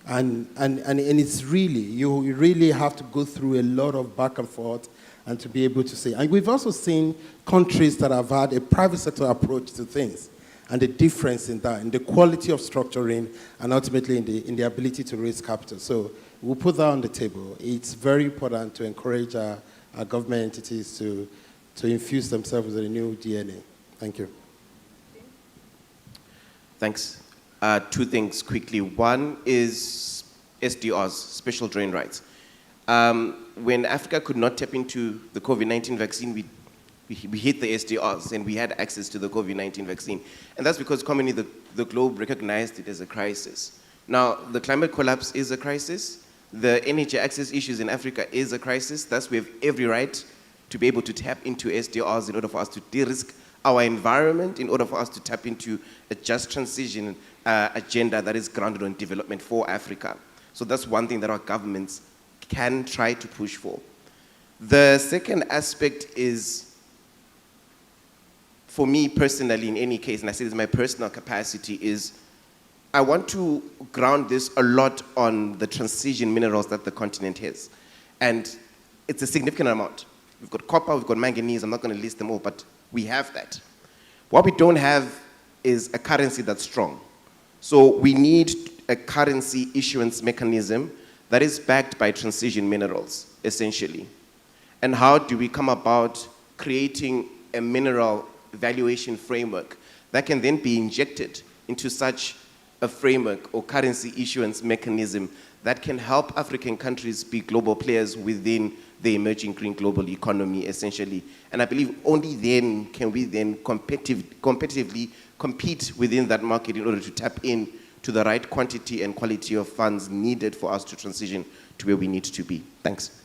And it's really, you really have to go through a lot of back and forth and to be able to say. And we've also seen countries that have had a private sector approach to things, and the difference in that, in the quality of structuring, and ultimately in the ability to raise capital. So we'll put that on the table. It's very important to encourage our government entities to infuse themselves with a new DNA. Thank you. Thanks. Two things quickly. One is SDRs, special drain rights. When Africa could not tap into the COVID-19 vaccine, we hit the SDRs and we had access to the COVID-19 vaccine. And that's because commonly the globe recognized it as a crisis. Now, the climate collapse is a crisis. The energy access issues in Africa is a crisis. Thus, we have every right to be able to tap into SDRs in order for us to de-risk our environment, in order for us to tap into a just transition agenda that is grounded on development for Africa. So that's one thing that our governments can try to push for. The second aspect is, for me personally, in any case, and I say this in my personal capacity, is I want to ground this a lot on the transition minerals that the continent has. And it's a significant amount. We've got copper, we've got manganese, I'm not going to list them all, but we have that. What we don't have is a currency that's strong. So we need a currency issuance mechanism that is backed by transition minerals, essentially. And how do we come about creating a mineral valuation framework that can then be injected into such a framework or currency issuance mechanism that can help African countries be global players within the emerging green global economy, essentially. And I believe only then can we then competitively compete within that market in order to tap in to the right quantity and quality of funds needed for us to transition to where we need to be. Thanks.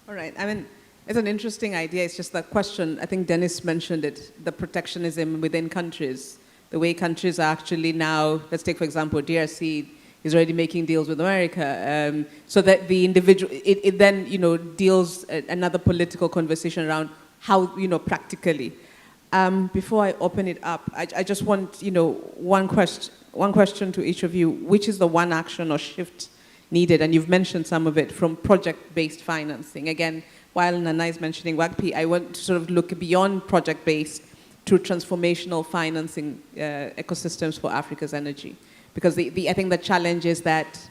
All right. I mean, it's an interesting idea. It's just that question, I think Dennis mentioned it, the protectionism within countries, the way countries are actually now, let's take, for example, DRC is already making deals with America, so that the individual, it then, deals another political conversation around how, practically. Before I open it up, I just want, one question to each of you. Which is the one action or shift needed? And you've mentioned some of it, from project-based financing. Again, while Nana is mentioning WAGPI, I want to sort of look beyond project-based to transformational financing ecosystems for Africa's energy. Because I think the challenge is that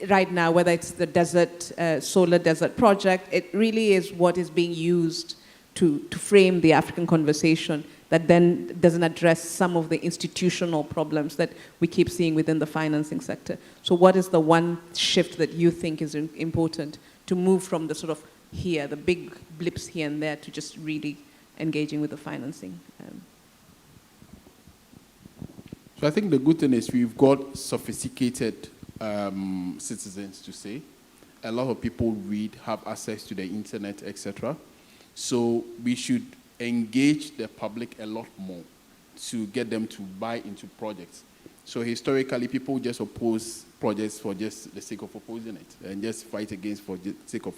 right now, whether it's the desert, solar desert project, it really is what is being used to frame the African conversation that then doesn't address some of the institutional problems that we keep seeing within the financing sector. So what is the one shift that you think is important to move from the sort of here, the big blips here and there, to just really engaging with the financing? So I think the good thing is we've got sophisticated citizens, to say. A lot of people read, have access to the internet, etc. So we should engage the public a lot more to get them to buy into projects. So historically, people just oppose projects for just the sake of opposing it and just fight against for the sake of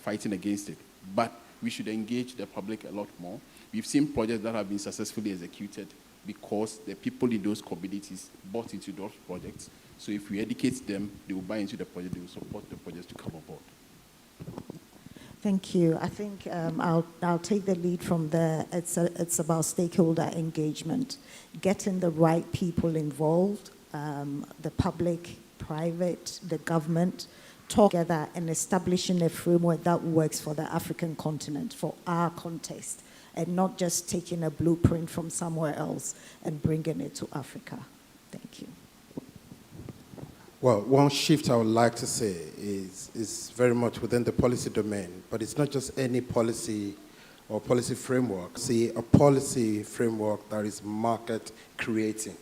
fighting against it. But we should engage the public a lot more. We've seen projects that have been successfully executed because the people in those communities bought into those projects. So if we educate them, they will buy into the project, they will support the projects to come aboard. Thank you. I think I'll take the lead from there. It's about stakeholder engagement, getting the right people involved, the public, private, the government, talk together and establishing a framework that works for the African continent, for our context, and not just taking a blueprint from somewhere else and bringing it to Africa. Thank you. Well, one shift I would like to say is very much within the policy domain, but it's not just any policy or policy framework. See, a policy framework that is market creating.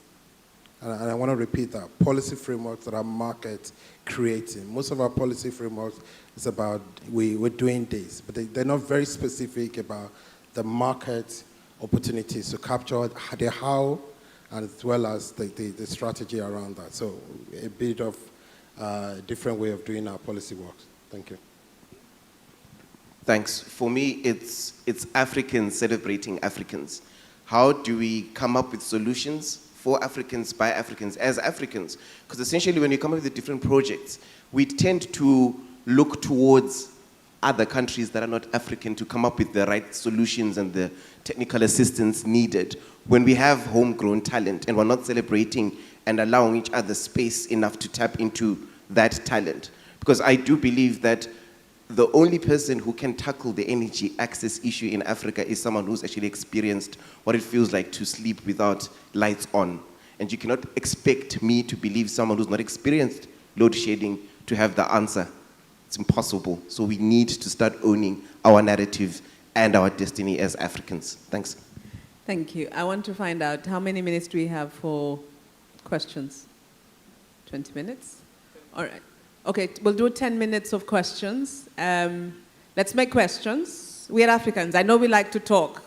And I want to repeat that, policy frameworks that are market creating. Most of our policy frameworks is about, we're doing this, but they're not very specific about the market opportunities to capture the how, and as well as the strategy around that. So a bit of a different way of doing our policy work. Thank you. Thanks. For me, it's Africans celebrating Africans. How do we come up with solutions for Africans, by Africans, as Africans? Because essentially when we come up with different projects, we tend to look towards other countries that are not African to come up with the right solutions and the technical assistance needed when we have homegrown talent and we're not celebrating and allowing each other space enough to tap into that talent. Because I do believe that the only person who can tackle the energy access issue in Africa is someone who's actually experienced what it feels like to sleep without lights on. And you cannot expect me to believe someone who's not experienced load shedding to have the answer. It's impossible. So we need to start owning our narrative and our destiny as Africans. Thanks. Thank you. I want to find out how many minutes do we have for questions? 20 minutes? All right. Okay, we'll do 10 minutes of questions. Let's make questions. We are Africans. I know we like to talk.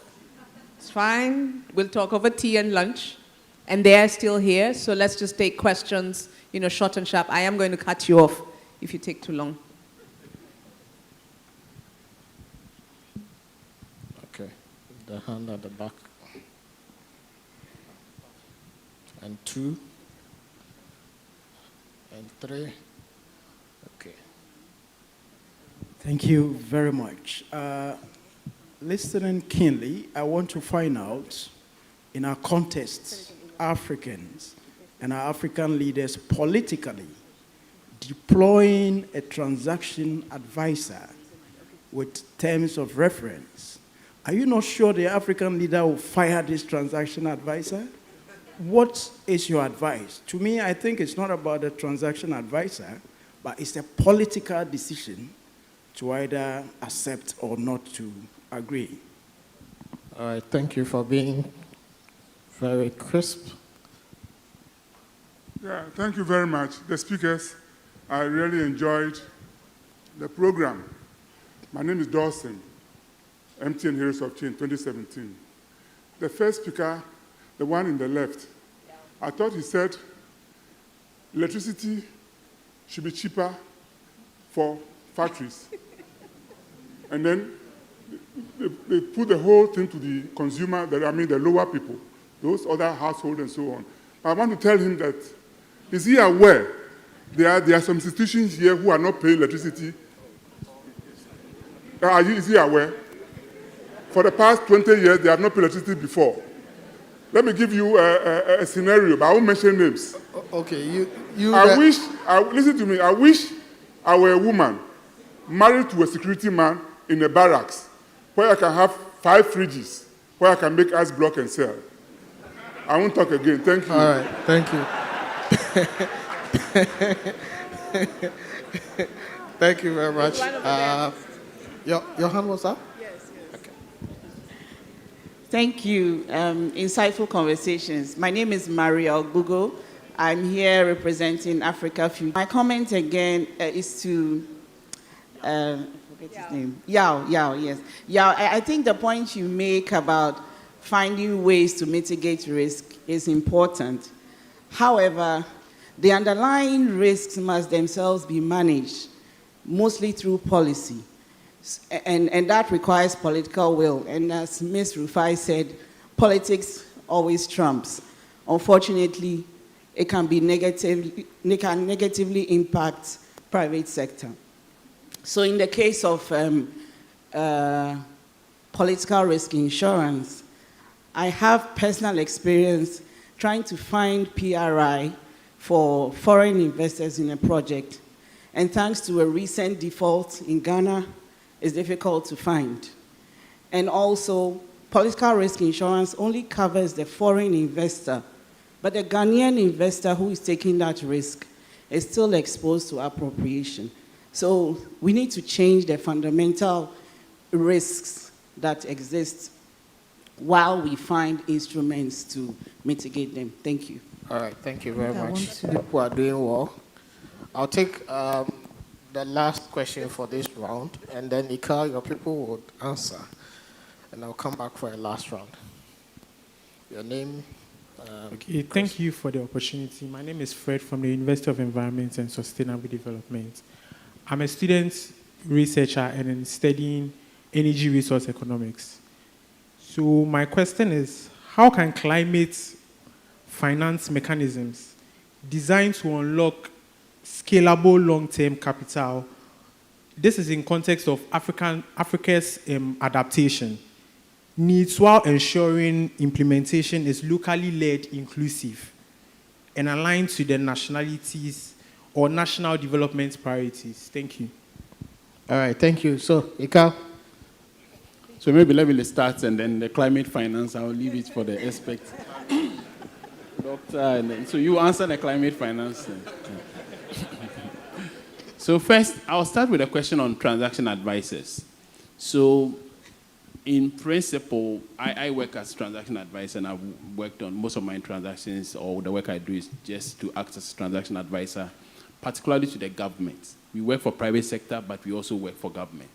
It's fine. We'll talk over tea and lunch. And they're still here, so let's just take questions, short and sharp. I am going to cut you off if you take too long. Okay, the hand at the back. And 2. And 3. Okay. Thank you very much. Listening keenly, I want to find out, in our context, Africans and our African leaders politically deploying a transaction advisor with terms of reference. Are you not sure the African leader will fire this transaction advisor? What is your advice? To me, I think it's not about the transaction advisor, but it's a political decision to either accept or not to agree. All right, thank you for being very crisp. Yeah, thank you very much. The speakers, I really enjoyed the program. My name is Dawson, MTN Heroes of Change 2017. The first speaker, the one in the left, I thought he said electricity should be cheaper for factories. And then they put the whole thing to the consumer, the lower people, those other households and so on. I want to tell him that, is he aware there are some institutions here who are not paying electricity? Is he aware? For the past 20 years, they have not paid electricity before. Let me give you a scenario, but I won't mention names. Okay, listen to me, I wish I were a woman married to a security man in a barracks where I can have 5 fridges, where I can make ice block and sell. I won't talk again. Thank you. All right, thank you. Thank you very much. Your hand was up? Yes. Okay. Thank you. Insightful conversations. My name is Maria Ogugo. I'm here representing Africa Future. My comment again is to, I forget his name. Yao, yes. Yao, I think the point you make about finding ways to mitigate risk is important. However, the underlying risks must themselves be managed, mostly through policy. And that requires political will. And as Ms. Rufai said, politics always trumps. Unfortunately, it can negatively impact private sector. So in the case of political risk insurance, I have personal experience trying to find PRI for foreign investors in a project. And thanks to a recent default in Ghana, it's difficult to find. And also, political risk insurance only covers the foreign investor, but the Ghanaian investor who is taking that risk is still exposed to appropriation. So we need to change the fundamental risks that exist while we find instruments to mitigate them. Thank you. All right, thank you very much. People are doing well. I'll take the last question for this round, and then Ika, your people would answer, and I'll come back for a last round. Your name? Okay, thank you for the opportunity. My name is Fred from the University of Environment and Sustainable Development. I'm a student researcher and I'm studying energy resource economics. So my question is, how can climate finance mechanisms designed to unlock scalable long-term capital, this is in context of Africa's adaptation, needs while ensuring implementation is locally led, inclusive, and aligned to the nationalities or national development priorities? Thank you. All right, thank you. So, Ika? So maybe let me start, and then the climate finance, I'll leave it for the experts. Doctor, and then, so you answer the climate finance. So first, I'll start with a question on transaction advisors. So in principle, I work as transaction advisor, and I've worked on most of my transactions, or the work I do is just to act as a transaction advisor, particularly to the government. We work for private sector, but we also work for government.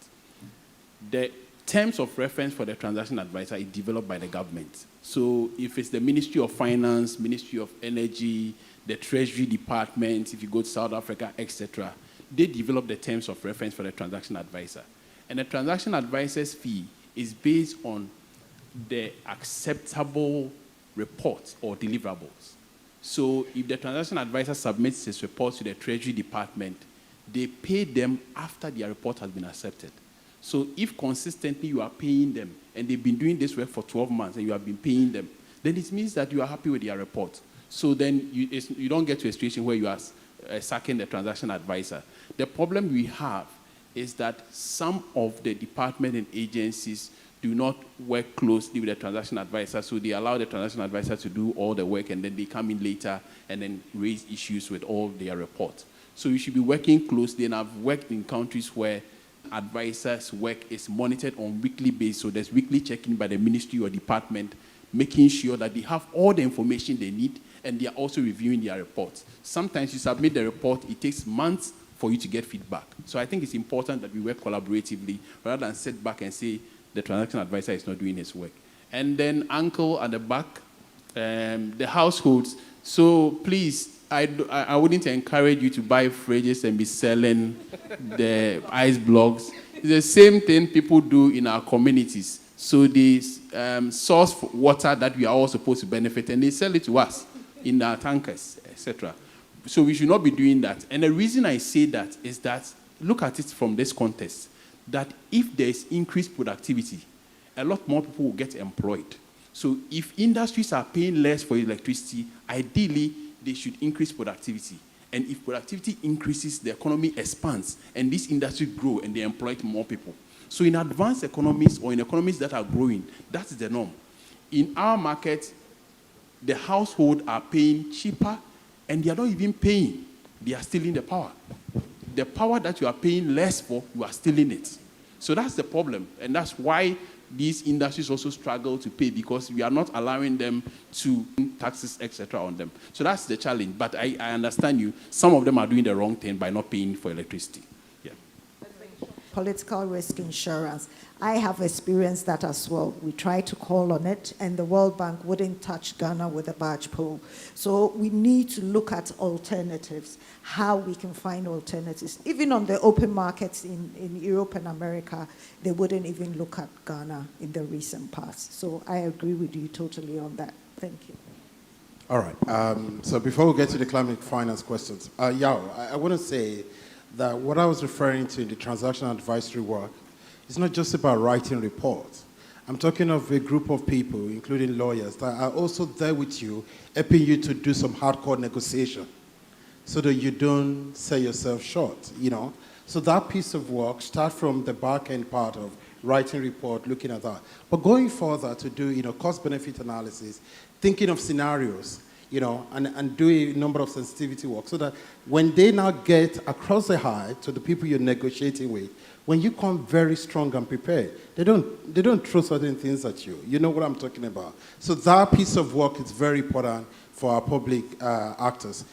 The terms of reference for the transaction advisor is developed by the government. So if it's the Ministry of Finance, Ministry of Energy, the Treasury Department, if you go to South Africa, etc., they develop the terms of reference for the transaction advisor. And the transaction advisor's fee is based on the acceptable reports or deliverables. So if the transaction advisor submits his report to the Treasury Department, they pay them after their report has been accepted. So if consistently you are paying them, and they've been doing this work for 12 months, and you have been paying them, then it means that you are happy with their report. So then you don't get to a situation where you are sacking the transaction advisor. The problem we have is that some of the department and agencies do not work closely with the transaction advisor, so they allow the transaction advisor to do all the work, and then they come in later and then raise issues with all their reports. So you should be working closely, and I've worked in countries where advisors' work is monitored on weekly basis, so there's weekly checking by the ministry or department, making sure that they have all the information they need, and they are also reviewing their reports. Sometimes you submit the report, it takes months for you to get feedback. So I think it's important that we work collaboratively rather than sit back and say the transaction advisor is not doing his work. And then uncle at the back, the households. So please, I wouldn't encourage you to buy fridges and be selling the ice blocks. It's the same thing people do in our communities. So they source water that we are all supposed to benefit, and they sell it to us in our tankers, etc. So we should not be doing that. And the reason I say that is that, look at it from this context, that if there is increased productivity, a lot more people will get employed. So if industries are paying less for electricity, ideally, they should increase productivity. And if productivity increases, the economy expands, and this industry grow, and they employ more people. So in advanced economies or in economies that are growing, that's the norm. In our market, the household are paying cheaper, and they are not even paying. They are stealing the power. The power that you are paying less for, you are stealing it. So that's the problem, and that's why these industries also struggle to pay, because we are not allowing them to taxes, etc. on them. So that's the challenge. But I understand you. Some of them are doing the wrong thing by not paying for electricity. Yeah. Political risk insurance. I have experienced that as well. We tried to call on it, and the World Bank wouldn't touch Ghana with a barge pole. So we need to look at alternatives, how we can find alternatives. Even on the open markets in Europe and America, they wouldn't even look at Ghana in the recent past. So I agree with you totally on that. Thank you. All right. So before we get to the climate finance questions, Yao, I want to say that what I was referring to in the transaction advisory work, it's not just about writing reports. I'm talking of a group of people, including lawyers, that are also there with you, helping you to do some hardcore negotiation so that you don't sell yourself short, you know. So that piece of work, start from the back end part of writing report, looking at that. But going further to do, you know, cost-benefit analysis, thinking of scenarios, you know, and do a number of sensitivity work so that when they now get across the high to the people you're negotiating with, when you come very strong and prepared, they don't throw certain things at you. You know what I'm talking about. So that piece of work is very important for our public actors.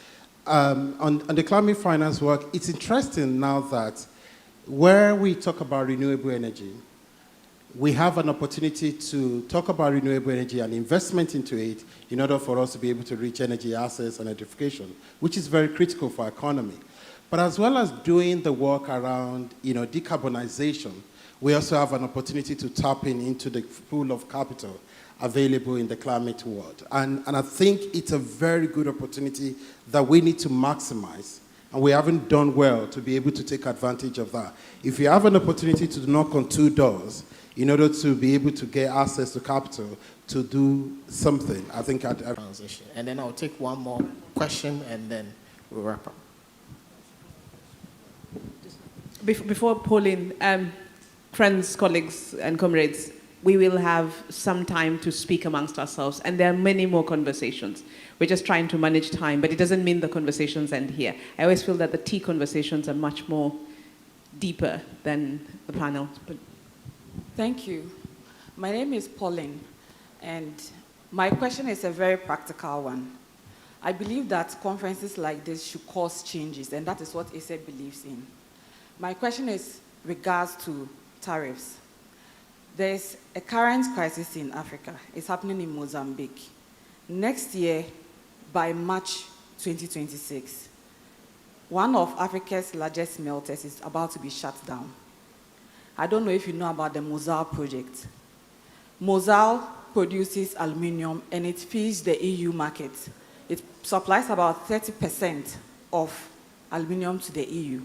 On the climate finance work, it's interesting now that where we talk about renewable energy, we have an opportunity to talk about renewable energy and investment into it in order for us to be able to reach energy access and electrification, which is very critical for our economy. But as well as doing the work around, you know, decarbonization, we also have an opportunity to tap into the pool of capital available in the climate world. And I think it's a very good opportunity that we need to maximize, and we haven't done well to be able to take advantage of that. If you have an opportunity to knock on 2 doors in order to be able to get access to capital to do something, I think I'd transition. And then I'll take one more question, and then we'll wrap up. Before polling, friends, colleagues, and comrades, we will have some time to speak amongst ourselves, and there are many more conversations. We're just trying to manage time, but it doesn't mean the conversations end here. I always feel that the tea conversations are much more deeper than the panel. But thank you. My name is Pauline, and my question is a very practical one. I believe that conferences like this should cause changes, and that is what ASEP believes in. My question is regards to tariffs. There's a current crisis in Africa. It's happening in Mozambique. Next year, by March 2026, one of Africa's largest smelters is about to be shut down. I don't know if you know about the Mozal project. Mozal produces aluminium and it feeds the EU market. It supplies about 30% of aluminium to the EU.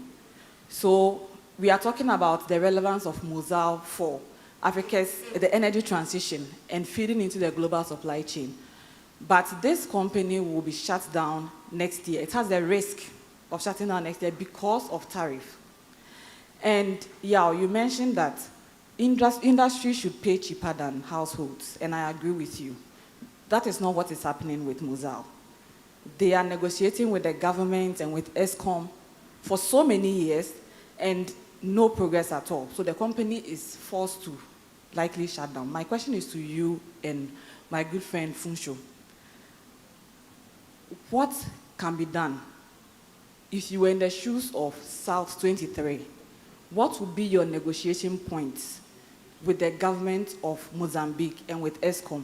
So we are talking about the relevance of Mozal for Africa's the energy transition and feeding into the global supply chain. But this company will be shut down next year. It has the risk of shutting down next year because of tariff. And yeah, you mentioned that industry should pay cheaper than households, and I agree with you. That is not what is happening with Mozal. They are negotiating with the government and with ESCOM for so many years, and no progress at all. So the company is forced to likely shut down. My question is to you and my good friend Funsho. What can be done if you were in the shoes of South 23? What would be your negotiation points with the government of Mozambique and with ESCOM?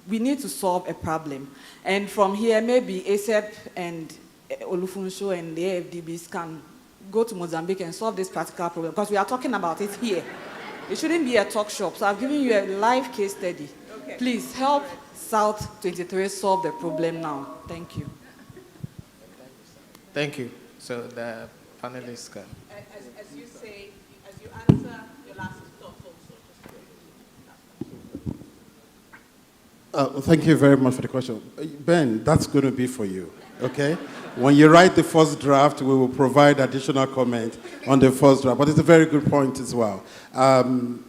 We need to solve a problem. And from here, maybe ASEP and Olufunsho and the AFDBs can go to Mozambique and solve this practical problem, because we are talking about it here. It shouldn't be a talk shop. So I've given you a live case study. Okay. Please help South 23 solve the problem now. Thank you. Thank you. So the panelists can. As you say, as you answer your last thoughts also. Thank you very much for the question. Ben, that's going to be for you, okay? When you write the first draft, we will provide additional comment on the first draft. But it's a very good point as well. And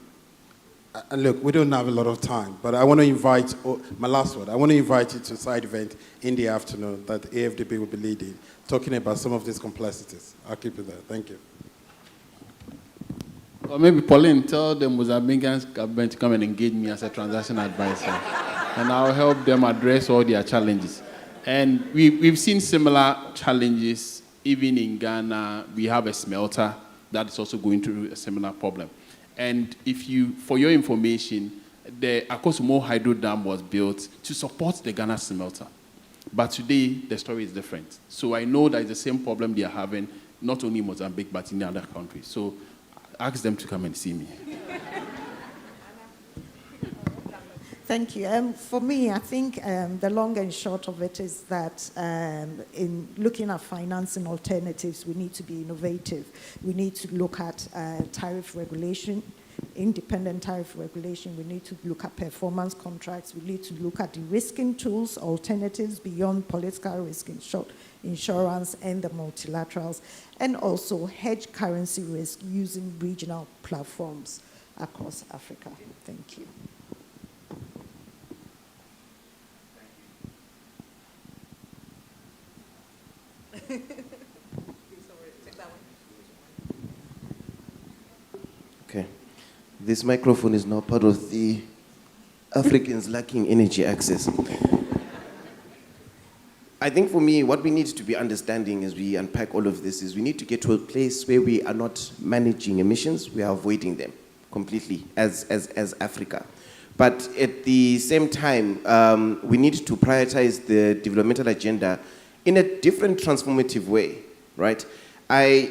look, we don't have a lot of time, but I want to invite, my last word, I want to invite you to a side event in the afternoon that AFDB will be leading, talking about some of these complexities. I'll keep it there. Thank you. Or maybe Pauline, tell the Mozambican government to come and engage me as a transaction advisor, and I'll help them address all their challenges. And we've seen similar challenges even in Ghana. We have a smelter that is also going through a similar problem. And for your information, the Akosombo Hydro Dam was built to support the Ghana smelter. But today, the story is different. So I know that it's the same problem they are having, not only in Mozambique, but in the other countries. So ask them to come and see me. Thank you. For me, I think the long and short of it is that in looking at financing alternatives, we need to be innovative. We need to look at tariff regulation, independent tariff regulation. We need to look at performance contracts. We need to look at de-risking tools, alternatives beyond political risk insurance and the multilaterals, and also hedge currency risk using regional platforms across Africa. Thank you. Okay. This microphone is now part of the Africans lacking energy access. I think for me, what we need to be understanding as we unpack all of this is we need to get to a place where we are not managing emissions, we are avoiding them completely as Africa. But at the same time, we need to prioritize the developmental agenda in a different transformative way, right? I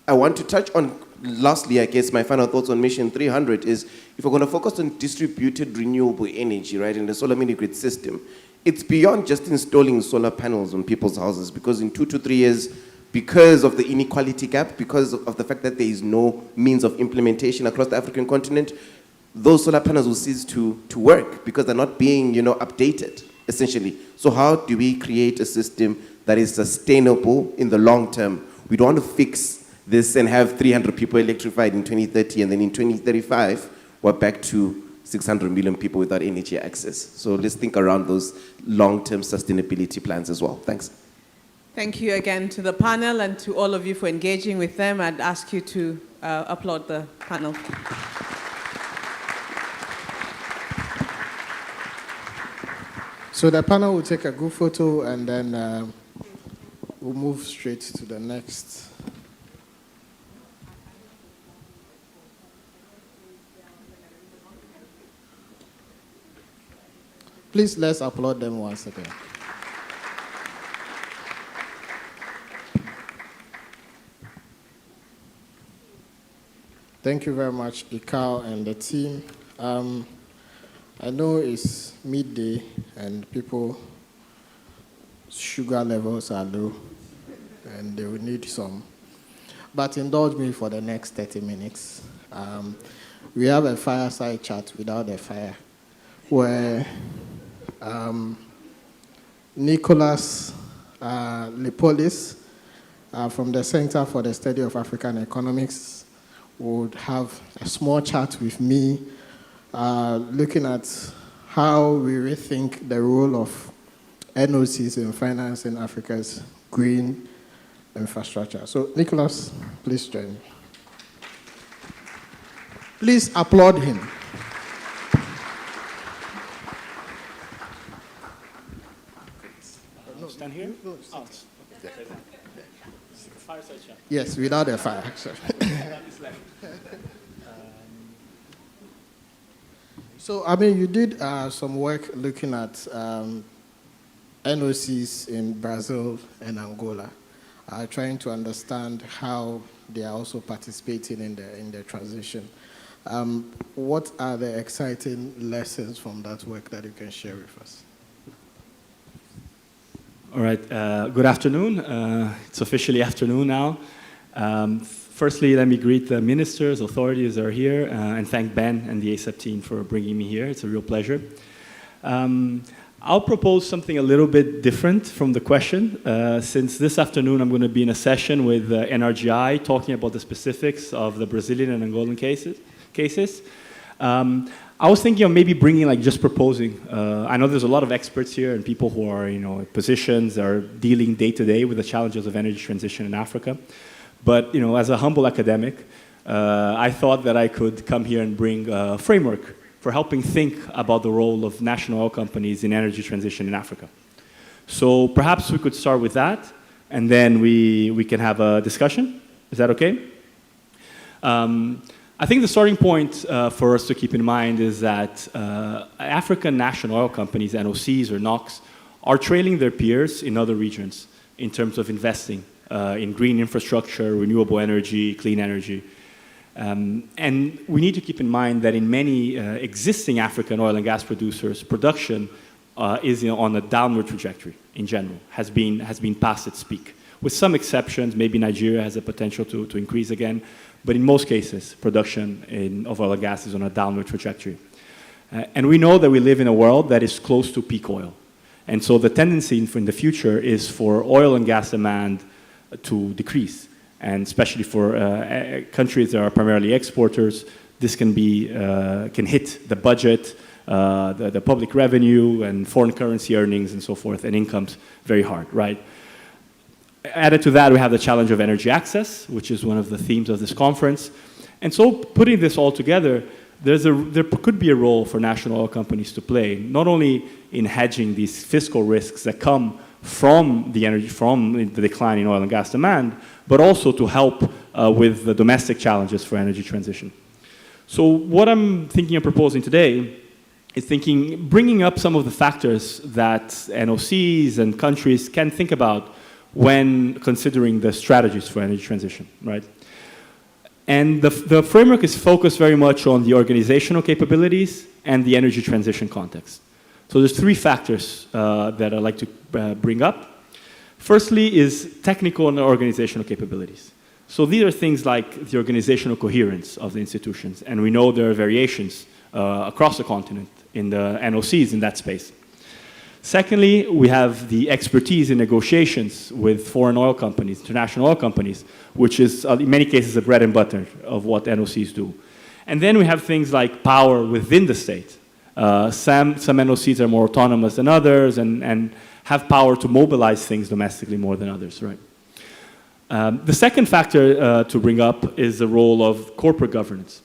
want to touch on, lastly, I guess my final thoughts on Mission 300 is, if we're going to focus on distributed renewable energy, right, in the solar mini-grid system, it's beyond just installing solar panels on people's houses, because in 2 to 3 years, because of the inequality gap, because of the fact that there is no means of implementation across the African continent, those solar panels will cease to work because they're not being, updated, essentially. So how do we create a system that is sustainable in the long term? We don't want to fix this and have 300 people electrified in 2030, and then in 2035, we're back to 600 million people without energy access. So let's think around those long-term sustainability plans as well. Thanks. Thank you again to the panel and to all of you for engaging with them. I'd ask you to applaud the panel. So the panel will take a group photo, and then we'll move straight to the next. Please, let's applaud them once again. Thank you very much, Ikao and the team. I know it's midday and people's sugar levels are low and they will need some but indulge me for the next 30 minutes. We have a fireside chat without a fire, where Nicholas Lipolis from the Center for the Study of African Economics would have a small chat with me, looking at how we rethink the role of NOCs in financing Africa's green infrastructure. So, Nicholas, please join me. Please applaud him. Stand here? Oh. Yes, without a fire. So, I mean, you did some work looking at NOCs in Brazil and Angola, trying to understand how they are also participating in the transition. What are the exciting lessons from that work that you can share with us? All right, good afternoon. It's officially afternoon now. Firstly, let me greet the ministers, authorities that are here, and thank Ben and the ACEP team for bringing me here. It's a real pleasure. I'll propose something a little bit different from the question. Since this afternoon I'm going to be in a session with NRGI talking about the specifics of the Brazilian and Angolan cases. I was thinking of maybe bringing, like, just proposing. I know there's a lot of experts here and people who are, in positions that are dealing day to day with the challenges of energy transition in Africa. But, as a humble academic, I thought that I could come here and bring a framework for helping think about the role of national oil companies in energy transition in Africa. So perhaps we could start with that, and then we can have a discussion. Is that okay? I think the starting point for us to keep in mind is that African national oil companies, NOCs or NOCs, are trailing their peers in other regions in terms of investing in green infrastructure, renewable energy, clean energy. And we need to keep in mind that in many existing African oil and gas producers, production is on a downward trajectory in general, has been past its peak. With some exceptions, maybe Nigeria has the potential to increase again, but in most cases, production of oil and gas is on a downward trajectory. And we know that we live in a world that is close to peak oil. And so the tendency in the future is for oil and gas demand to decrease. And especially for countries that are primarily exporters, this can hit the budget, the public revenue, and foreign currency earnings and so forth, and incomes very hard, right? Added to that, we have the challenge of energy access, which is one of the themes of this conference. And so putting this all together, there could be a role for national oil companies to play, not only in hedging these fiscal risks that come from the decline in oil and gas demand, but also to help with the domestic challenges for energy transition. So what I'm thinking of proposing today is bringing up some of the factors that NOCs and countries can think about when considering the strategies for energy transition, right? And the framework is focused very much on the organizational capabilities and the energy transition context. So there's three factors that I'd like to bring up. Firstly is technical and organizational capabilities. So these are things like the organizational coherence of the institutions, and we know there are variations across the continent in the NOCs in that space. Secondly, we have the expertise in negotiations with foreign oil companies, international oil companies, which is in many cases the bread and butter of what NOCs do. And then we have things like power within the state. Some NOCs are more autonomous than others and have power to mobilize things domestically more than others, right? The second factor to bring up is the role of corporate governance.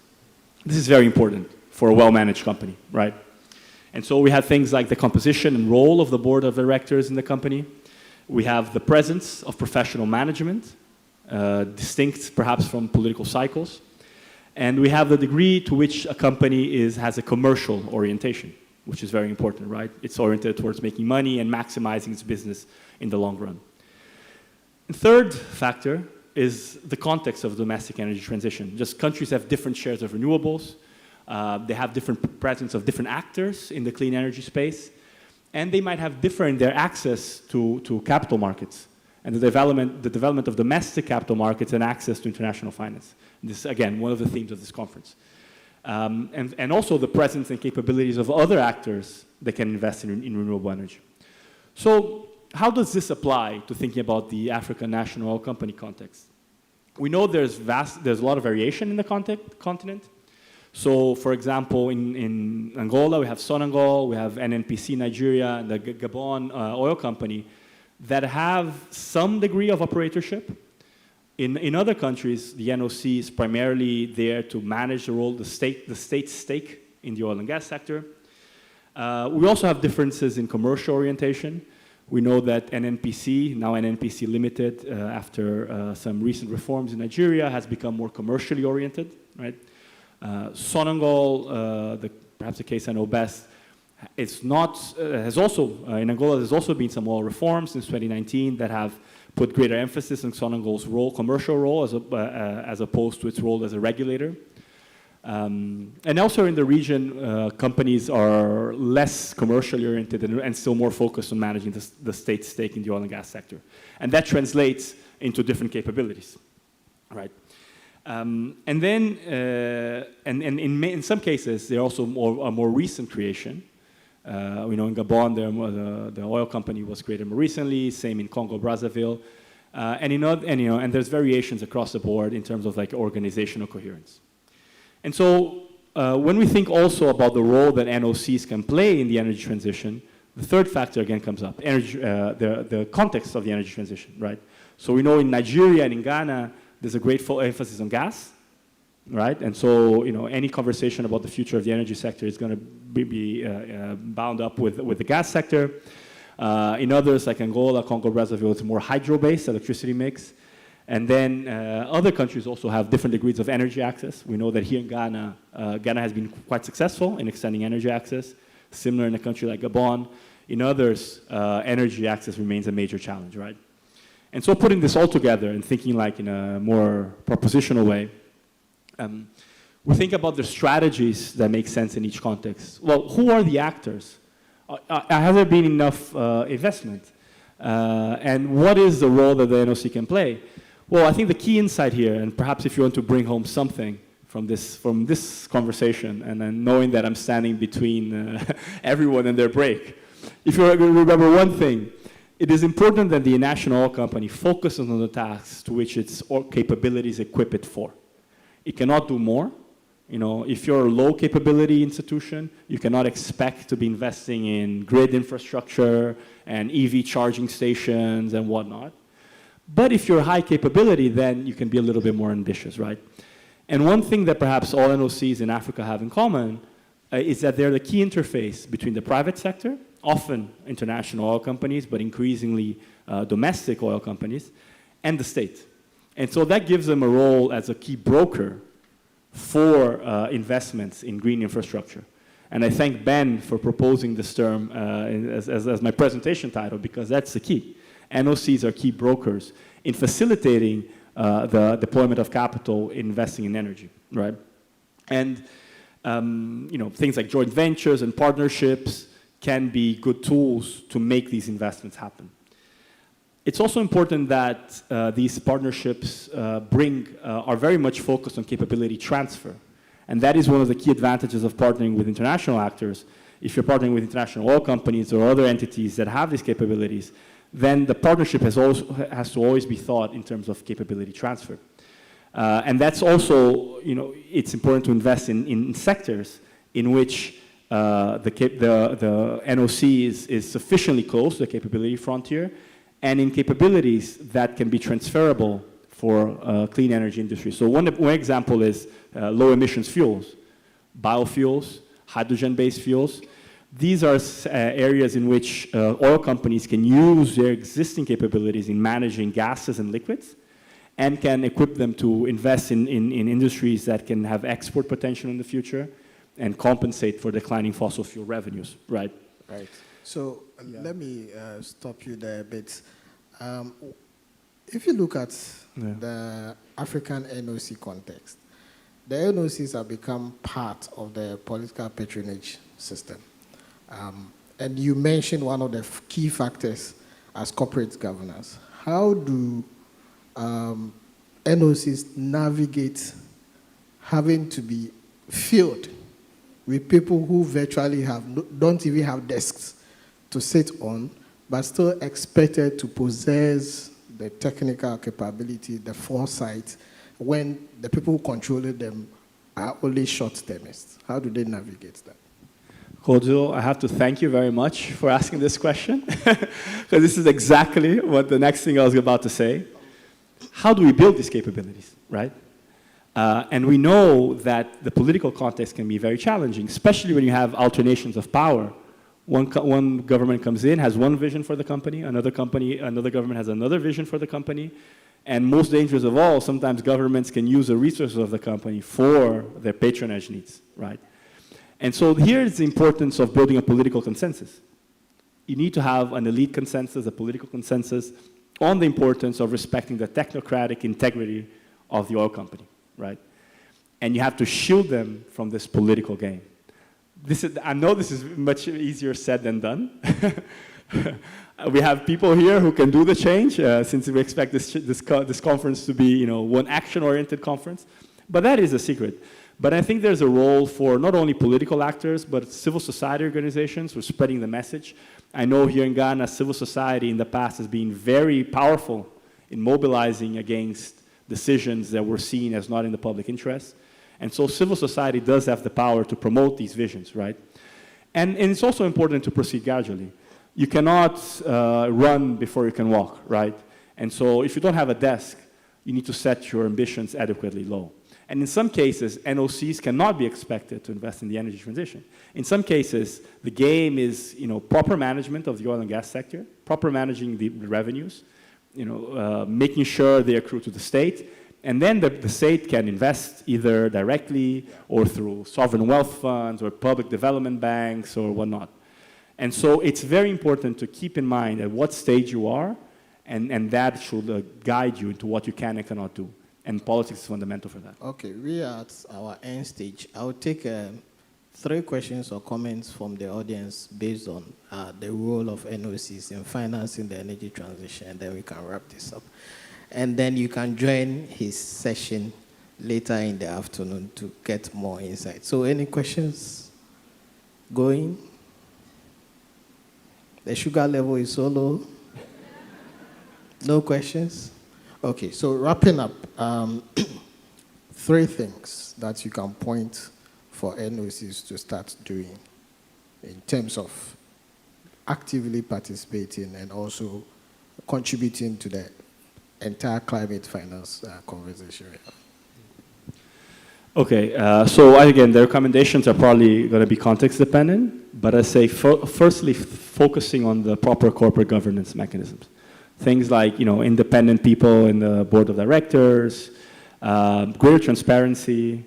This is very important for a well-managed company, right? And so we have things like the composition and role of the board of directors in the company. We have the presence of professional management, distinct perhaps from political cycles. And we have the degree to which a company has a commercial orientation, which is very important, right? It's oriented towards making money and maximizing its business in the long run. The third factor is the context of domestic energy transition. Just countries have different shares of renewables. They have different presence of different actors in the clean energy space. And they might have different their access to capital markets. and the development of domestic capital markets and access to international finance. This is, again, one of the themes of this conference. And also the presence and capabilities of other actors that can invest in renewable energy. So how does this apply to thinking about the African national oil company context? We know there's a lot of variation in the continent. So, for example, in Angola, we have Sonangol, we have NNPC Nigeria, and the Gabon oil company that have some degree of operatorship. In other countries, the NOC is primarily there to manage the state's stake in the oil and gas sector. We also have differences in commercial orientation. We know that NNPC, now NNPC Limited, after some recent reforms in Nigeria, has become more commercially oriented, right? Sonangol, perhaps the case I know best, it's not, has also, in Angola, there's also been some oil reforms since 2019 that have put greater emphasis on Sonangol's role, commercial role, as opposed to its role as a regulator. And also in the region, companies are less commercially oriented and still more focused on managing the state's stake in the oil and gas sector. And that translates into different capabilities, right? And then, in some cases, they're also a more recent creation. We know in Gabon, the oil company was created more recently, same in Congo, Brazzaville. And there's variations across the board in terms of like organizational coherence. And so when we think also about the role that NOCs can play in the energy transition, the third factor again comes up, energy, the context of the energy transition, right? So we know in Nigeria and in Ghana, there's a great emphasis on gas, right? And so, any conversation about the future of the energy sector is going to be bound up with the gas sector. In others, like Angola, Congo, Brazzaville, it's more hydro-based electricity mix. And then other countries also have different degrees of energy access. We know that here in Ghana, Ghana has been quite successful in extending energy access, similar in a country like Gabon. In others, energy access remains a major challenge, right? And so putting this all together and thinking like in a more propositional way, we think about the strategies that make sense in each context. Well, who are the actors? Has there been enough investment? And what is the role that the NOC can play? Well, I think the key insight here, and perhaps if you want to bring home something from this conversation, and then knowing that I'm standing between everyone and their break, if you remember one thing, it is important that the national oil company focuses on the tasks to which its capabilities equip it for. It cannot do more. If you're a low capability institution, you cannot expect to be investing in grid infrastructure and EV charging stations and whatnot. But if you're high capability, then you can be a little bit more ambitious, right? And one thing that perhaps all NOCs in Africa have in common is that they're the key interface between the private sector, often international oil companies, but increasingly domestic oil companies, and the state. And so that gives them a role as a key broker for investments in green infrastructure. And I thank Ben for proposing this term as my presentation title, because that's the key. NOCs are key brokers in facilitating the deployment of capital in investing in energy, right? And things like joint ventures and partnerships can be good tools to make these investments happen. It's also important that these partnerships are very much focused on capability transfer. And that is one of the key advantages of partnering with international actors. If you're partnering with international oil companies or other entities that have these capabilities, then the partnership has to always be thought in terms of capability transfer. And that's also, it's important to invest in sectors in which the NOC is sufficiently close to the capability frontier, and in capabilities that can be transferable for clean energy industry. So one example is low emissions fuels, biofuels, hydrogen-based fuels. These are areas in which oil companies can use their existing capabilities in managing gases and liquids, and can equip them to invest in industries that can have export potential in the future and compensate for declining fossil fuel revenues, right? Right. So let me stop you there a bit. If you look at the African NOC context, the NOCs have become part of the political patronage system. And you mentioned one of the key factors as corporate governance. how do NOCs navigate having to be filled with people who virtually don't even have desks to sit on, but still expected to possess the technical capability, the foresight, when the people who control them are only short-termists? How do they navigate that? Kojo, I have to thank you very much for asking this question, because this is exactly what the next thing I was about to say. How do we build these capabilities, right? And we know that the political context can be very challenging, especially when you have alternations of power. One government comes in, has one vision for the company, another government has another vision for the company, and most dangerous of all, sometimes governments can use the resources of the company for their patronage needs, right? And so here's the importance of building a political consensus. You need to have an elite consensus, a political consensus, on the importance of respecting the technocratic integrity of the oil company, right? And you have to shield them from this political game. I know this is much easier said than done. We have people here who can do the change, since we expect this conference to be, one action-oriented conference. But that is a secret. But I think there's a role for not only political actors, but civil society organizations who are spreading the message. I know here in Ghana, civil society in the past has been very powerful in mobilizing against decisions that were seen as not in the public interest. And so civil society does have the power to promote these visions, right? And it's also important to proceed gradually. You cannot run before you can walk, right? And so if you don't have a desk, you need to set your ambitions adequately low. And in some cases, NOCs cannot be expected to invest in the energy transition. In some cases, the game is, proper management of the oil and gas sector, proper managing the revenues, making sure they accrue to the state, and then the state can invest either directly or through sovereign wealth funds or public development banks or whatnot. And so it's very important to keep in mind at what stage you are, and that should guide you into what you can and cannot do. And politics is fundamental for that. Okay, we are at our end stage. I'll take 3 questions or comments from the audience based on the role of NOCs in financing the energy transition, and then we can wrap this up. And then you can join his session later in the afternoon to get more insight. So any questions going? The sugar level is so low. No questions? Okay, so wrapping up, 3 things that you can point for NOCs to start doing in terms of actively participating and also contributing to the entire climate finance conversation. Okay, so again, the recommendations are probably going to be context dependent, but I say firstly, focusing on the proper corporate governance mechanisms. Things like, independent people in the board of directors, greater transparency,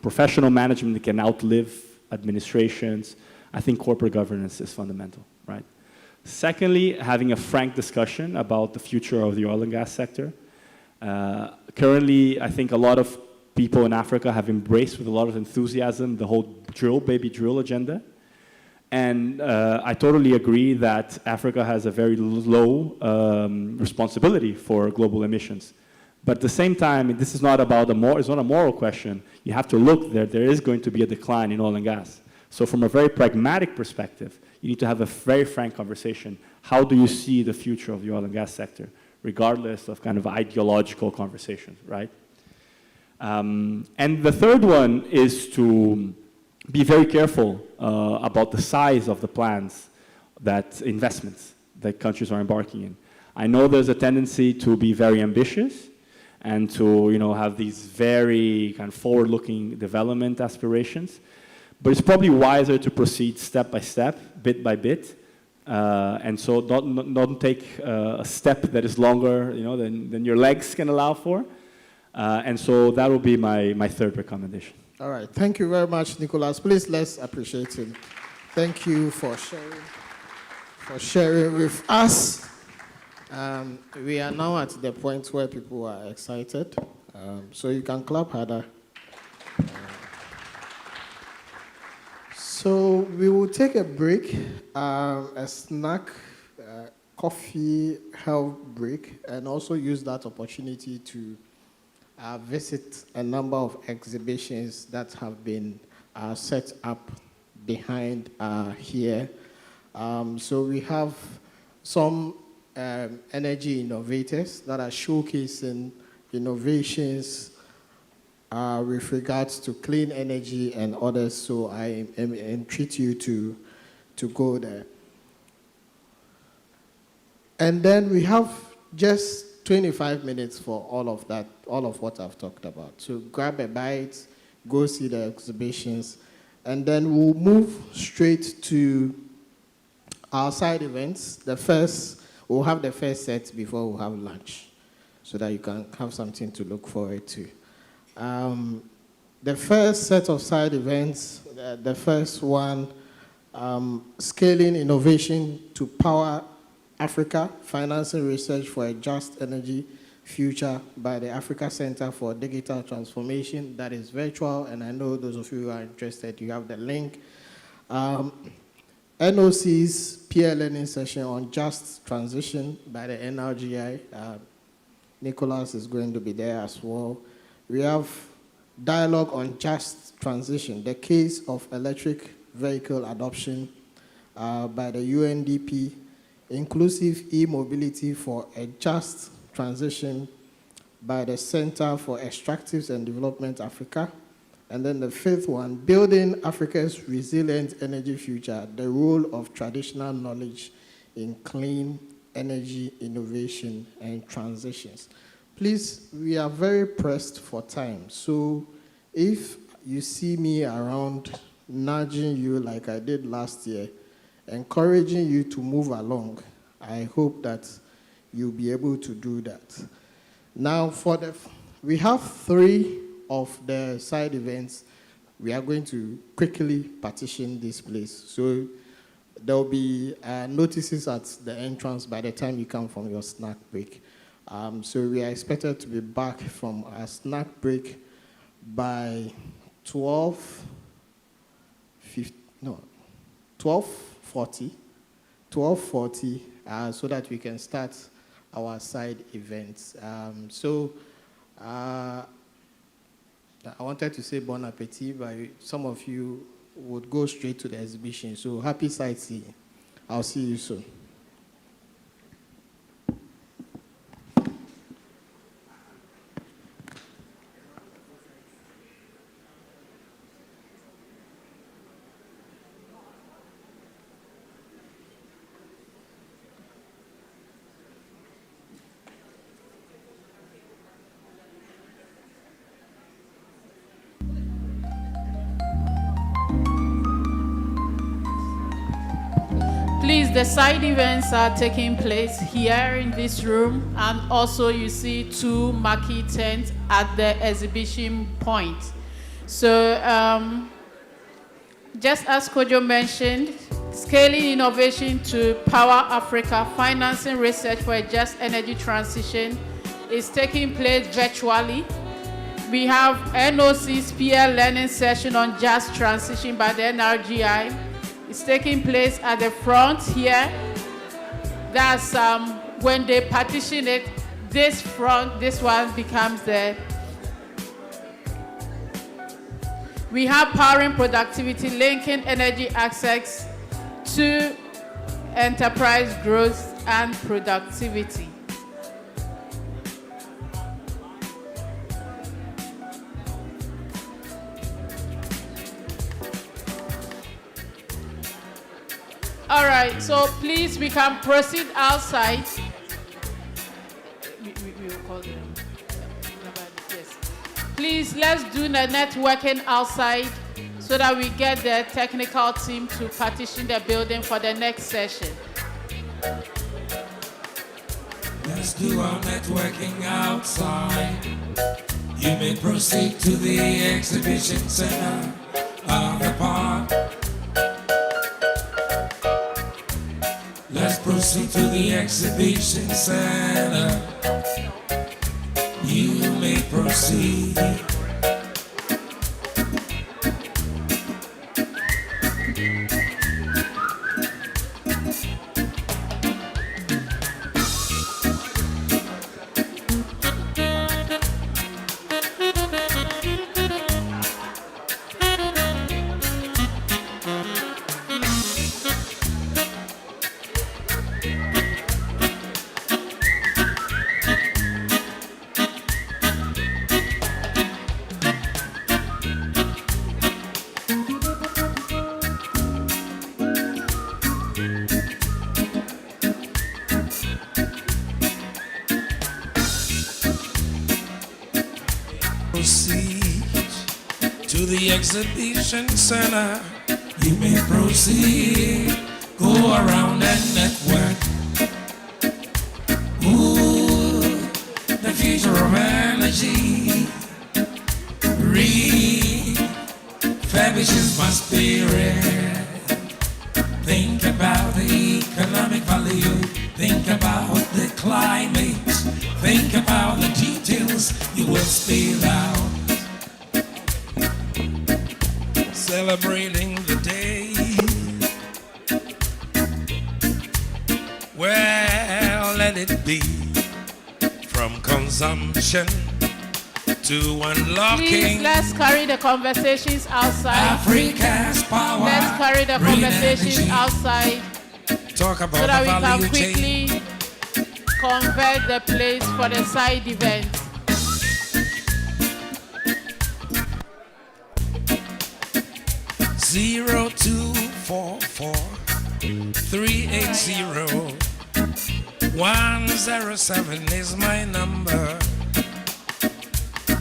professional management that can outlive administrations. I think corporate governance is fundamental, right? Secondly, having a frank discussion about the future of the oil and gas sector. Currently, I think a lot of people in Africa have embraced with a lot of enthusiasm the whole baby drill agenda. And I totally agree that Africa has a very low responsibility for global emissions. But at the same time, this is not about it's not a moral question. You have to look there is going to be a decline in oil and gas. So from a very pragmatic perspective, you need to have a very frank conversation. How do you see the future of the oil and gas sector, regardless of kind of ideological conversations, right? And the third one is to be very careful about the size of the plans investments that countries are embarking in. I know there's a tendency to be very ambitious and to have these very kind of forward-looking development aspirations, but it's probably wiser to proceed step by step, bit by bit, and so don't take a step that is longer than your legs can allow for. And so that will be my third recommendation. All right. Thank you very much, Nicholas. Please, let's appreciate him. Thank you for sharing with us. We are now at the point where people are excited. So you can clap harder. So we will take a break, a snack, coffee health break and also use that opportunity to visit a number of exhibitions that have been set up behind here. So we have some energy innovators that are showcasing innovations with regards to clean energy and others. So I entreat you to go there. And then we have just 25 minutes for all of that, all of what I've talked about. So grab a bite, go see the exhibitions, and then we'll move straight to our side events. We'll have the first set before we'll have lunch, so that you can have something to look forward to. The first set of side events, the first one, scaling innovation to power Africa, financing research for a just energy future by the Africa Center for Digital Transformation. That is virtual, and I know those of you who are interested, you have the link. NOC's peer learning session on just transition by the NRGI. Nicholas is going to be there as well. We have dialogue on just transition, the case of electric vehicle adoption by the UNDP, inclusive e-mobility for a just transition by the Center for Extractives and Development Africa. And then the fifth one, building Africa's resilient energy future, the role of traditional knowledge in clean energy innovation and transitions. Please, we are very pressed for time. So if you see me around nudging you like I did last year, encouraging you to move along, I hope that you'll be able to do that. Now, we have 3 of the side events. We are going to quickly partition this place. So there will be notices at the entrance by the time you come from your snack break. So we are expected to be back from our snack break by 12:40, so that we can start our side events. I wanted to say bon appetit, but some of you would go straight to the exhibition. So happy sightseeing. I'll see you soon. Please, the side events are taking place here in this room, and also you see 2 marquee tents at the exhibition point. So just as Kojo mentioned, scaling innovation to power Africa, financing research for a just energy transition is taking place virtually. We have NOC's peer learning session on just transition by the NRGI. It's taking place at the front here. That's when they partition it, this one becomes the. We have powering productivity, linking energy access to enterprise growth and productivity. All right, so please, we can proceed outside. We will call them. Yes. Please, let's do the networking outside so that we get the technical team to partition the building for the next session. Let's do our networking outside. You may proceed to the exhibition center of the park. Let's proceed to the exhibition center. You may proceed. proceed to the exhibition center. You may proceed, go around and network. Ooh, the future of energy refurbishes my spirit. Think about the economic value. Think about the climate. Think about the details you will spill out. Celebrating the day. Well, let it be. From consumption to unlocking. Please, let's carry the conversations outside. Africa's power. Let's carry the conversations energy. outside. Talk about so that we the can value quickly chain. convert the place for the side event. Zero 244 380 107 is my number.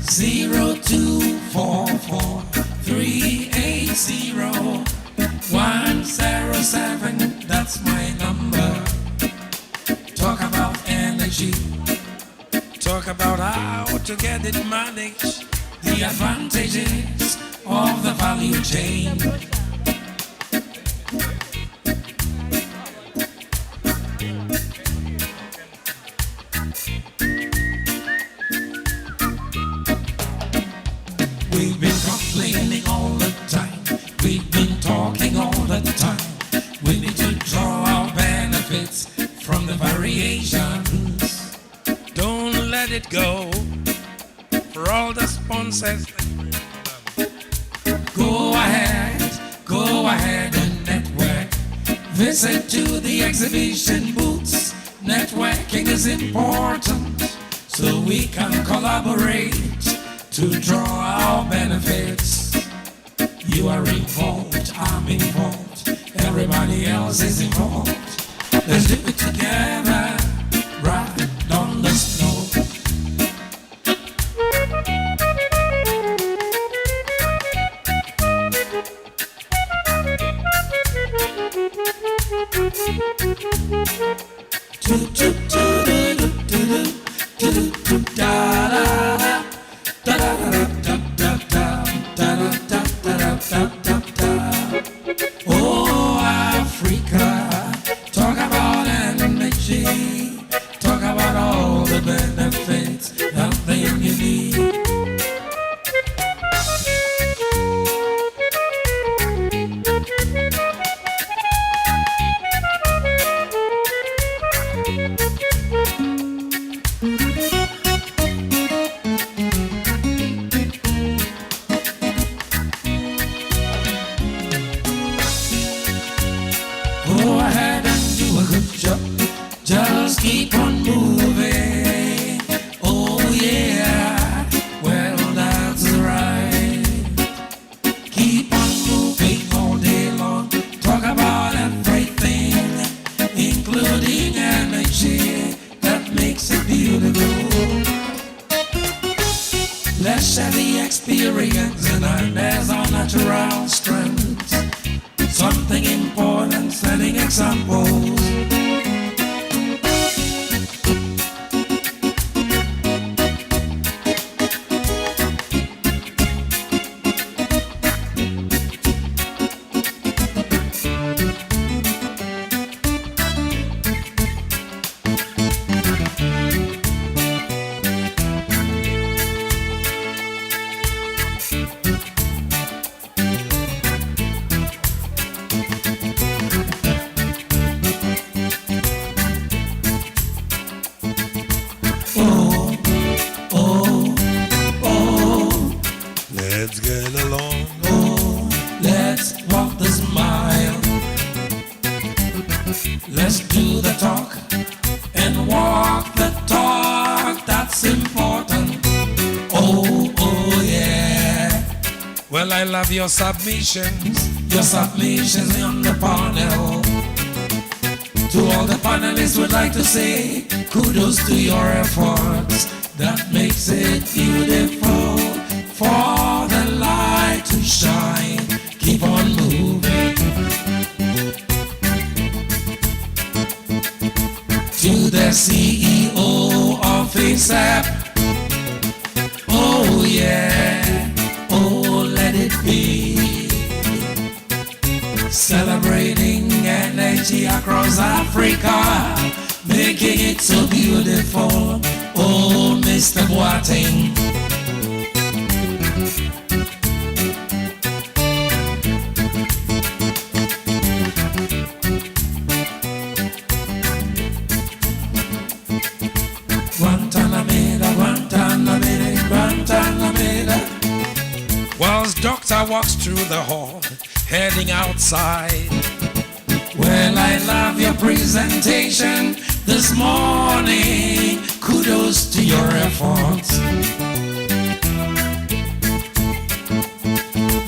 0244 380 107. That's my number. Talk about energy. Talk about how to get it managed. The advantages of the value chain. We've been complaining all the time. We've been talking all the time. We need to draw our benefits from the variations. Don't let it go. For all the sponsors, go ahead and network. Visit to the exhibition booths. Networking is important, so we can collaborate to draw our benefits. You are involved, I'm involved, everybody else is involved. Let's do it together, right on the snow. Oh, Africa, talk about energy, talk about all the benefits, nothing you need. Go ahead and do a good job. Just keep on moving. Oh yeah, well that's right. Keep on moving all day long. Talk about everything, including energy that makes it beautiful. Let's share the experience and harness our natural strengths. Something important, setting examples. Let's get along. Oh, let's walk the smile. Let's do the talk and walk the talk. That's important. Oh, oh yeah. Well, I love your submissions on the panel. To all the panelists, would like to say kudos to your efforts. That makes it beautiful. ASAP. Oh yeah, oh let it be. Celebrating energy across Africa, making it so beautiful. Oh, Mr. Boateng. Guantanamera, Guantanamera, Guantanamera. Whilst doctor walks through the hall, heading outside. Well, I love your presentation this morning. Kudos to your efforts.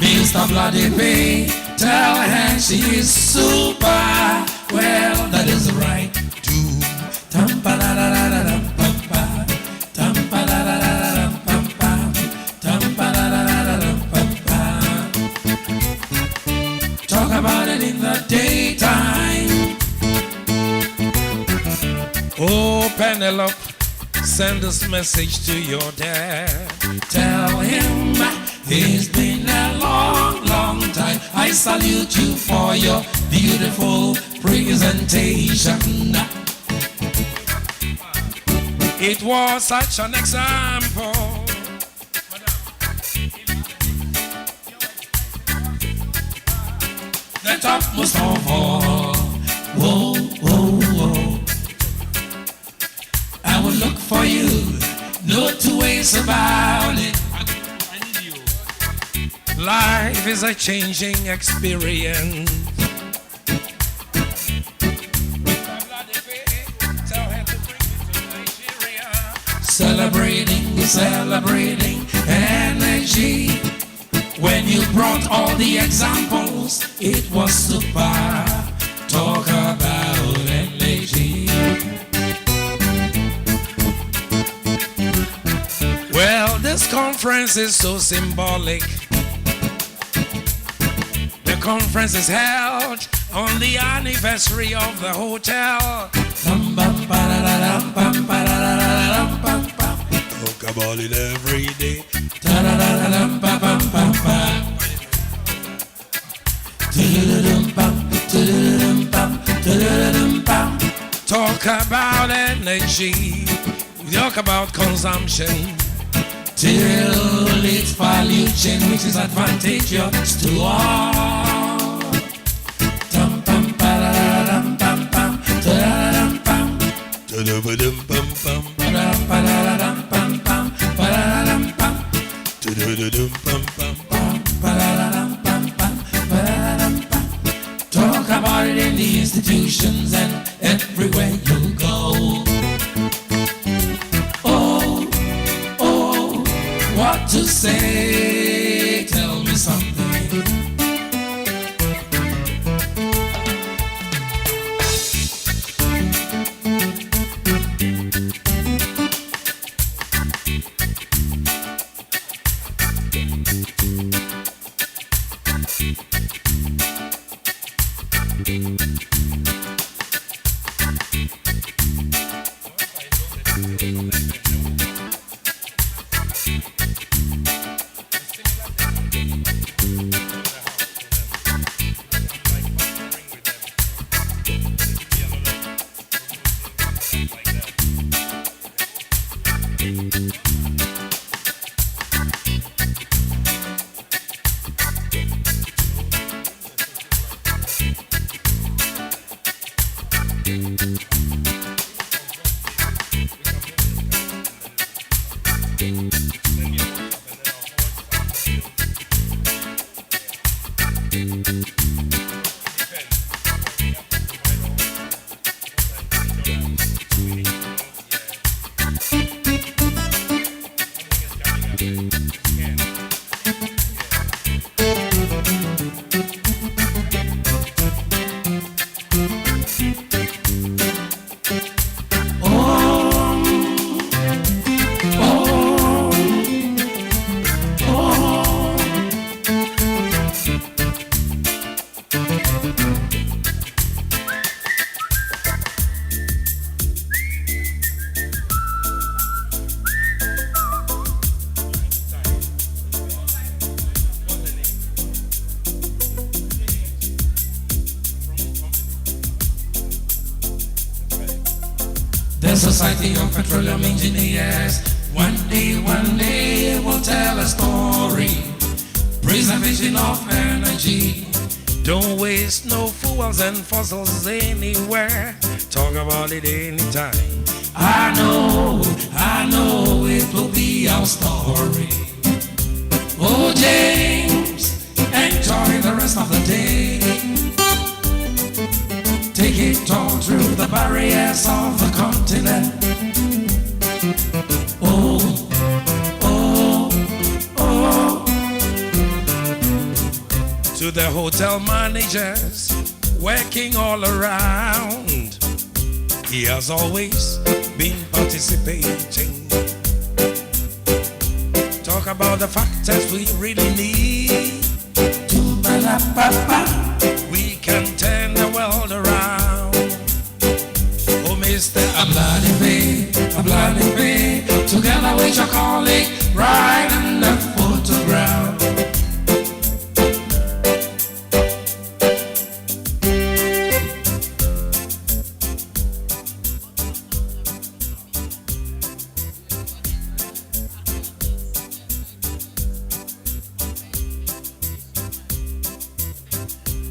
Mr. Bloody Bay, tell her she is super. Well, that is right. Do tampa-da-da-da-da-dum-pam-pa, tampa-da-da-da-da-dum-pam-pa, tampa-da-da-da-da-dum-pam-pa. Talk about it in the daytime. Oh, Penelope, send this message to your dad. Tell him it's been a long, long time. I salute you for your beautiful presentation. It was such an example. The topmost of all. Whoa, whoa, whoa. I will look for you, no two ways about it. Life is a changing experience. Celebrating, celebrating energy. When you brought all the examples, it was super. Talk about energy. Well, this conference is so symbolic. The conference is held on the anniversary of the hotel. Talk about it every day. Talk about energy. Talk about consumption. Till its value chain, which is advantageous to all. Dum pam pa-da-da-dum pam pam, da-da-dum pam, da-da-ba-dum pam pam, da-da-ba-da-dum pam pam, ba-da-dum pam, da-da-dum pam pam, ba-da-dum pam pam, ba-da-dum pam. Talk about it in the institutions and everywhere you go. What to say? Tell me something. Society of Petroleum Engineers. One day we'll tell a story. Preservation of energy. Don't waste no fuels and fossils anywhere. Talk about it anytime. I know it will be our story. Oh, James, enjoy the rest of the day. Take it all through the barriers of the continent. Oh, oh, oh. To the hotel managers working all around, he has always been participating. Talk about the factors we really need. We can turn the world around. Oh, Mr. Abladipe, together with your colleague, right in the photograph.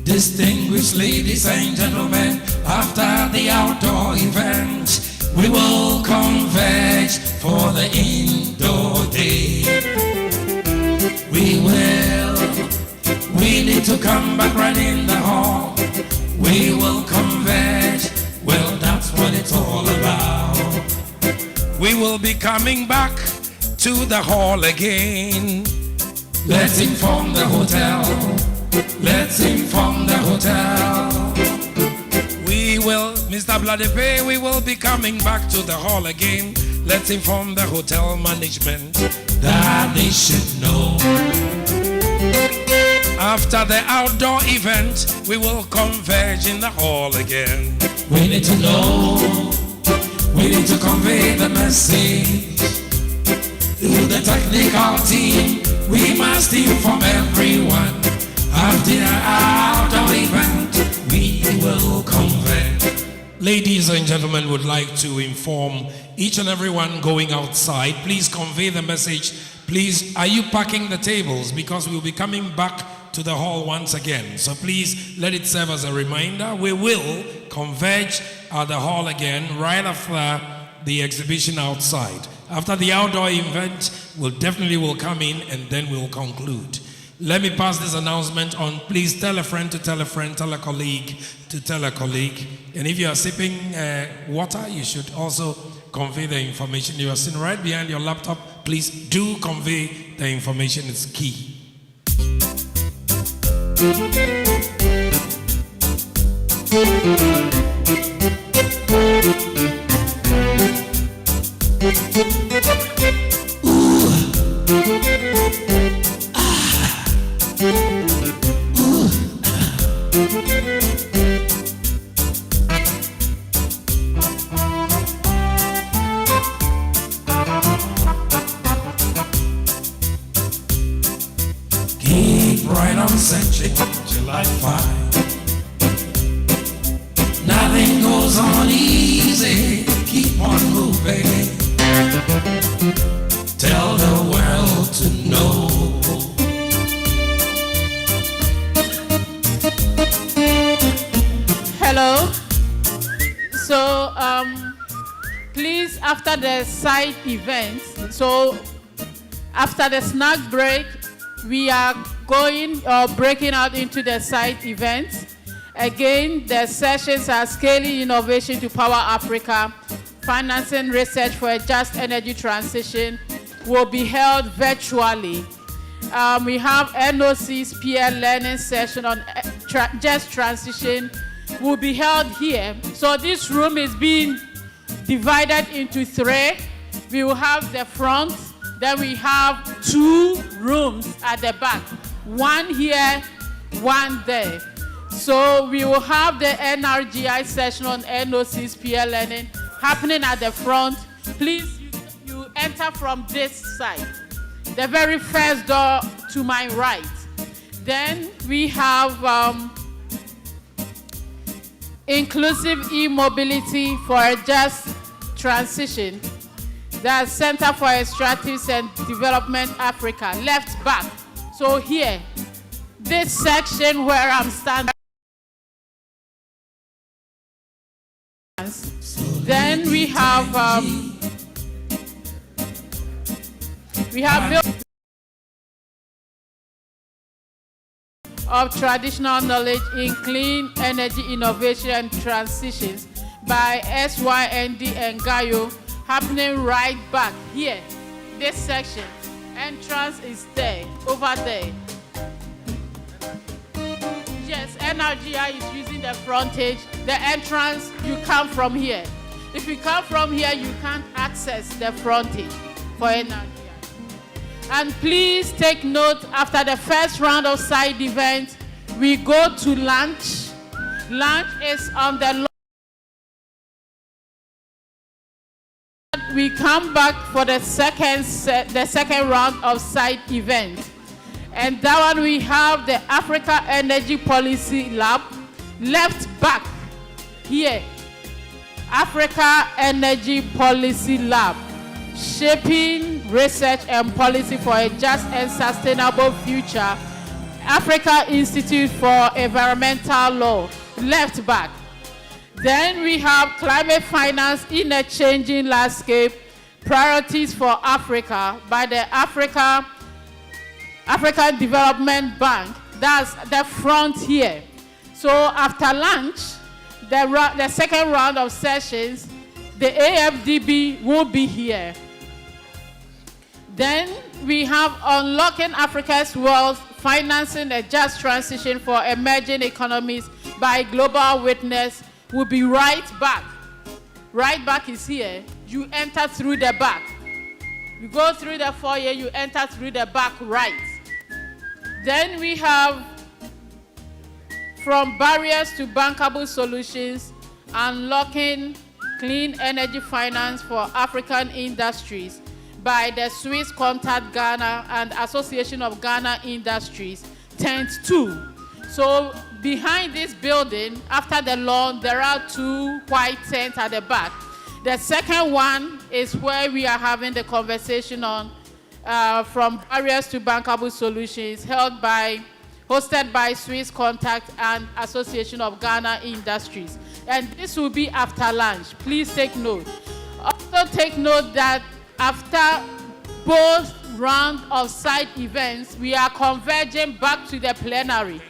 Distinguished ladies and gentlemen, after the outdoor event, we will converge for the indoor day. We need to come back right in the hall. We will converge, well, that's what it's all about. We will be coming back to the hall again. Let's inform the hotel. Let's inform the hotel. We will, Mr. Bladipe, we will be coming back to the hall again. Let's inform the hotel management that they should know. After the outdoor event, we will converge in the hall again. We need to know, we need to convey the message to the technical team. We must inform everyone. After the outdoor event, we will convert. Ladies and gentlemen, would like to inform each and everyone going outside, please convey the message. Please, are you packing the tables? Because we'll be coming back to the hall once again. So please let it serve as a reminder. We will converge at the hall again right after the exhibition outside. After the outdoor event, we'll definitely come in and then we'll conclude. Let me pass this announcement on. Please tell a friend to tell a friend, tell a colleague to tell a colleague. And if you are sipping water, you should also convey the information. You are sitting right behind your laptop. Please do convey the information. It's key. Keep right on searching till I find. Nothing goes on easy. Keep on moving. Tell the world to know. Hello. So, please, after the side events, so after the snack break, we are breaking out into the side events. Again, the sessions are scaling innovation to power Africa, financing research for a just energy transition, will be held virtually. We have NOC's peer learning session on just transition will be held here. So this room is being divided into three. We will have the front, then we have 2 rooms at the back. One here, one there. So we will have the NRGI session on NOC's peer learning happening at the front. Please, you enter from this side, the very first door to my right. Then we have inclusive e-mobility for a just Transition, the Center for Extractives and Development Africa, left back. So here, this section where I'm standing. Then we have built of traditional knowledge in clean energy innovation and transitions by SYND and Gaio, happening right back here. This section, entrance is there, over there. Yes, NRGI is using the frontage. The entrance, you come from here. If you come from here, you can't access the frontage for NRGI. And please take note, after the first round of side events, we go to lunch. Lunch is on the we come back for the second round of side events. And that one we have the Africa Energy Policy Lab, left back here. Africa Energy Policy Lab, shaping research and policy for a just and sustainable future. Africa Institute for Environmental Law, left back. Then we have climate finance in a changing landscape, priorities for Africa by the African Development Bank. That's the front here. So after lunch, the second round of sessions, the AFDB will be here. Then we have Unlocking Africa's Wealth, Financing a Just Transition for Emerging Economies by Global Witness, will be right back. Right back is here. You enter through the back. You go through the foyer, you enter through the back right. Then we have From Barriers to Bankable Solutions, Unlocking Clean Energy Finance for African Industries by the Swiss Contact Ghana and Association of Ghana Industries, Tent 2. So behind this building, after the lawn, there are two white tents at the back. The second one is where we are having the conversation on From Barriers to Bankable Solutions, hosted by Swiss Contact and Association of Ghana Industries. And this will be after lunch. Please take note. Also take note that after both rounds of side events, we are converging back to the plenary.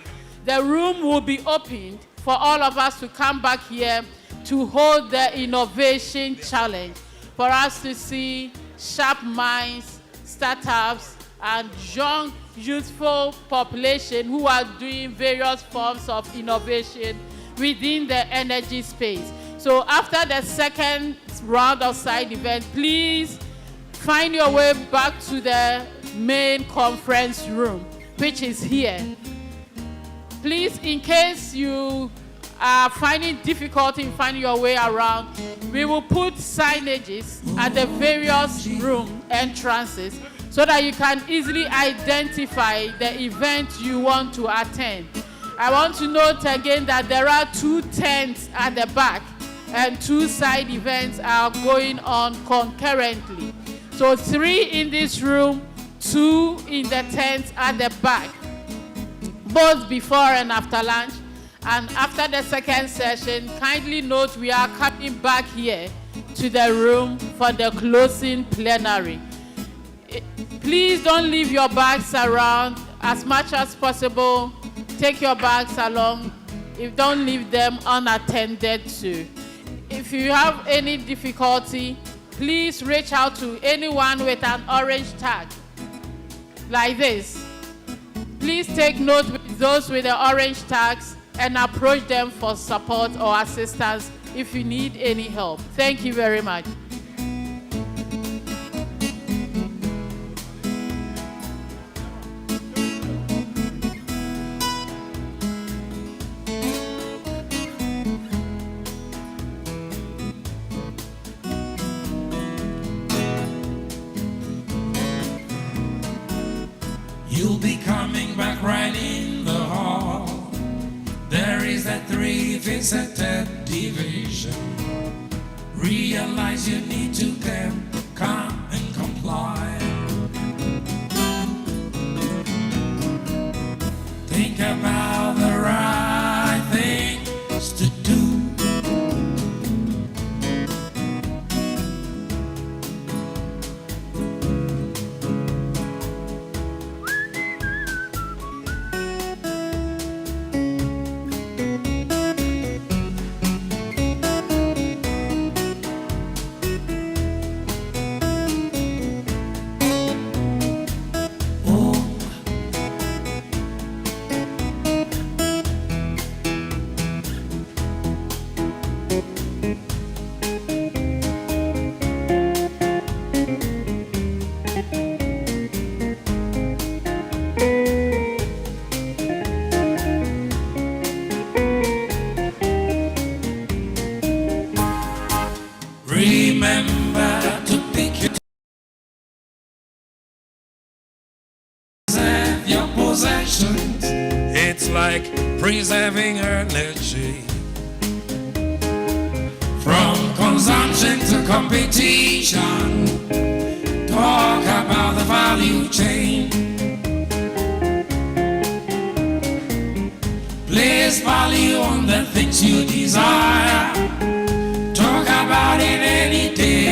The room will be opened for all of us to come back here to hold the innovation challenge, for us to see sharp minds, startups, and young, youthful population who are doing various forms of innovation within the energy space. So after the second round of side event, please find your way back to the main conference room, which is here. Please, in case you are finding difficulty in finding your way around, we will put signages at the various room entrances so that you can easily identify the event you want to attend. I want to note again that there are 2 tents at the back and 2 side events are going on concurrently. So 3 in this room, 2 in the tents at the back, both before and after lunch. And after the second session, kindly note we are coming back here to the room for the closing plenary. Please don't leave your bags around as much as possible. Take your bags along. If don't leave them unattended to. If you have any difficulty, please reach out to anyone with an orange tag like this. Please take note with those with the orange tags and approach them for support or assistance if you need any help. Thank you very much. You'll be coming back right in the hall. There is that 3 visited division. realize you need to come and comply. Think about the right things to do. Remember to pick your possessions. It's like preserving energy. From consumption to competition, talk about the value chain. Place value on the things you desire. Talk about it any day.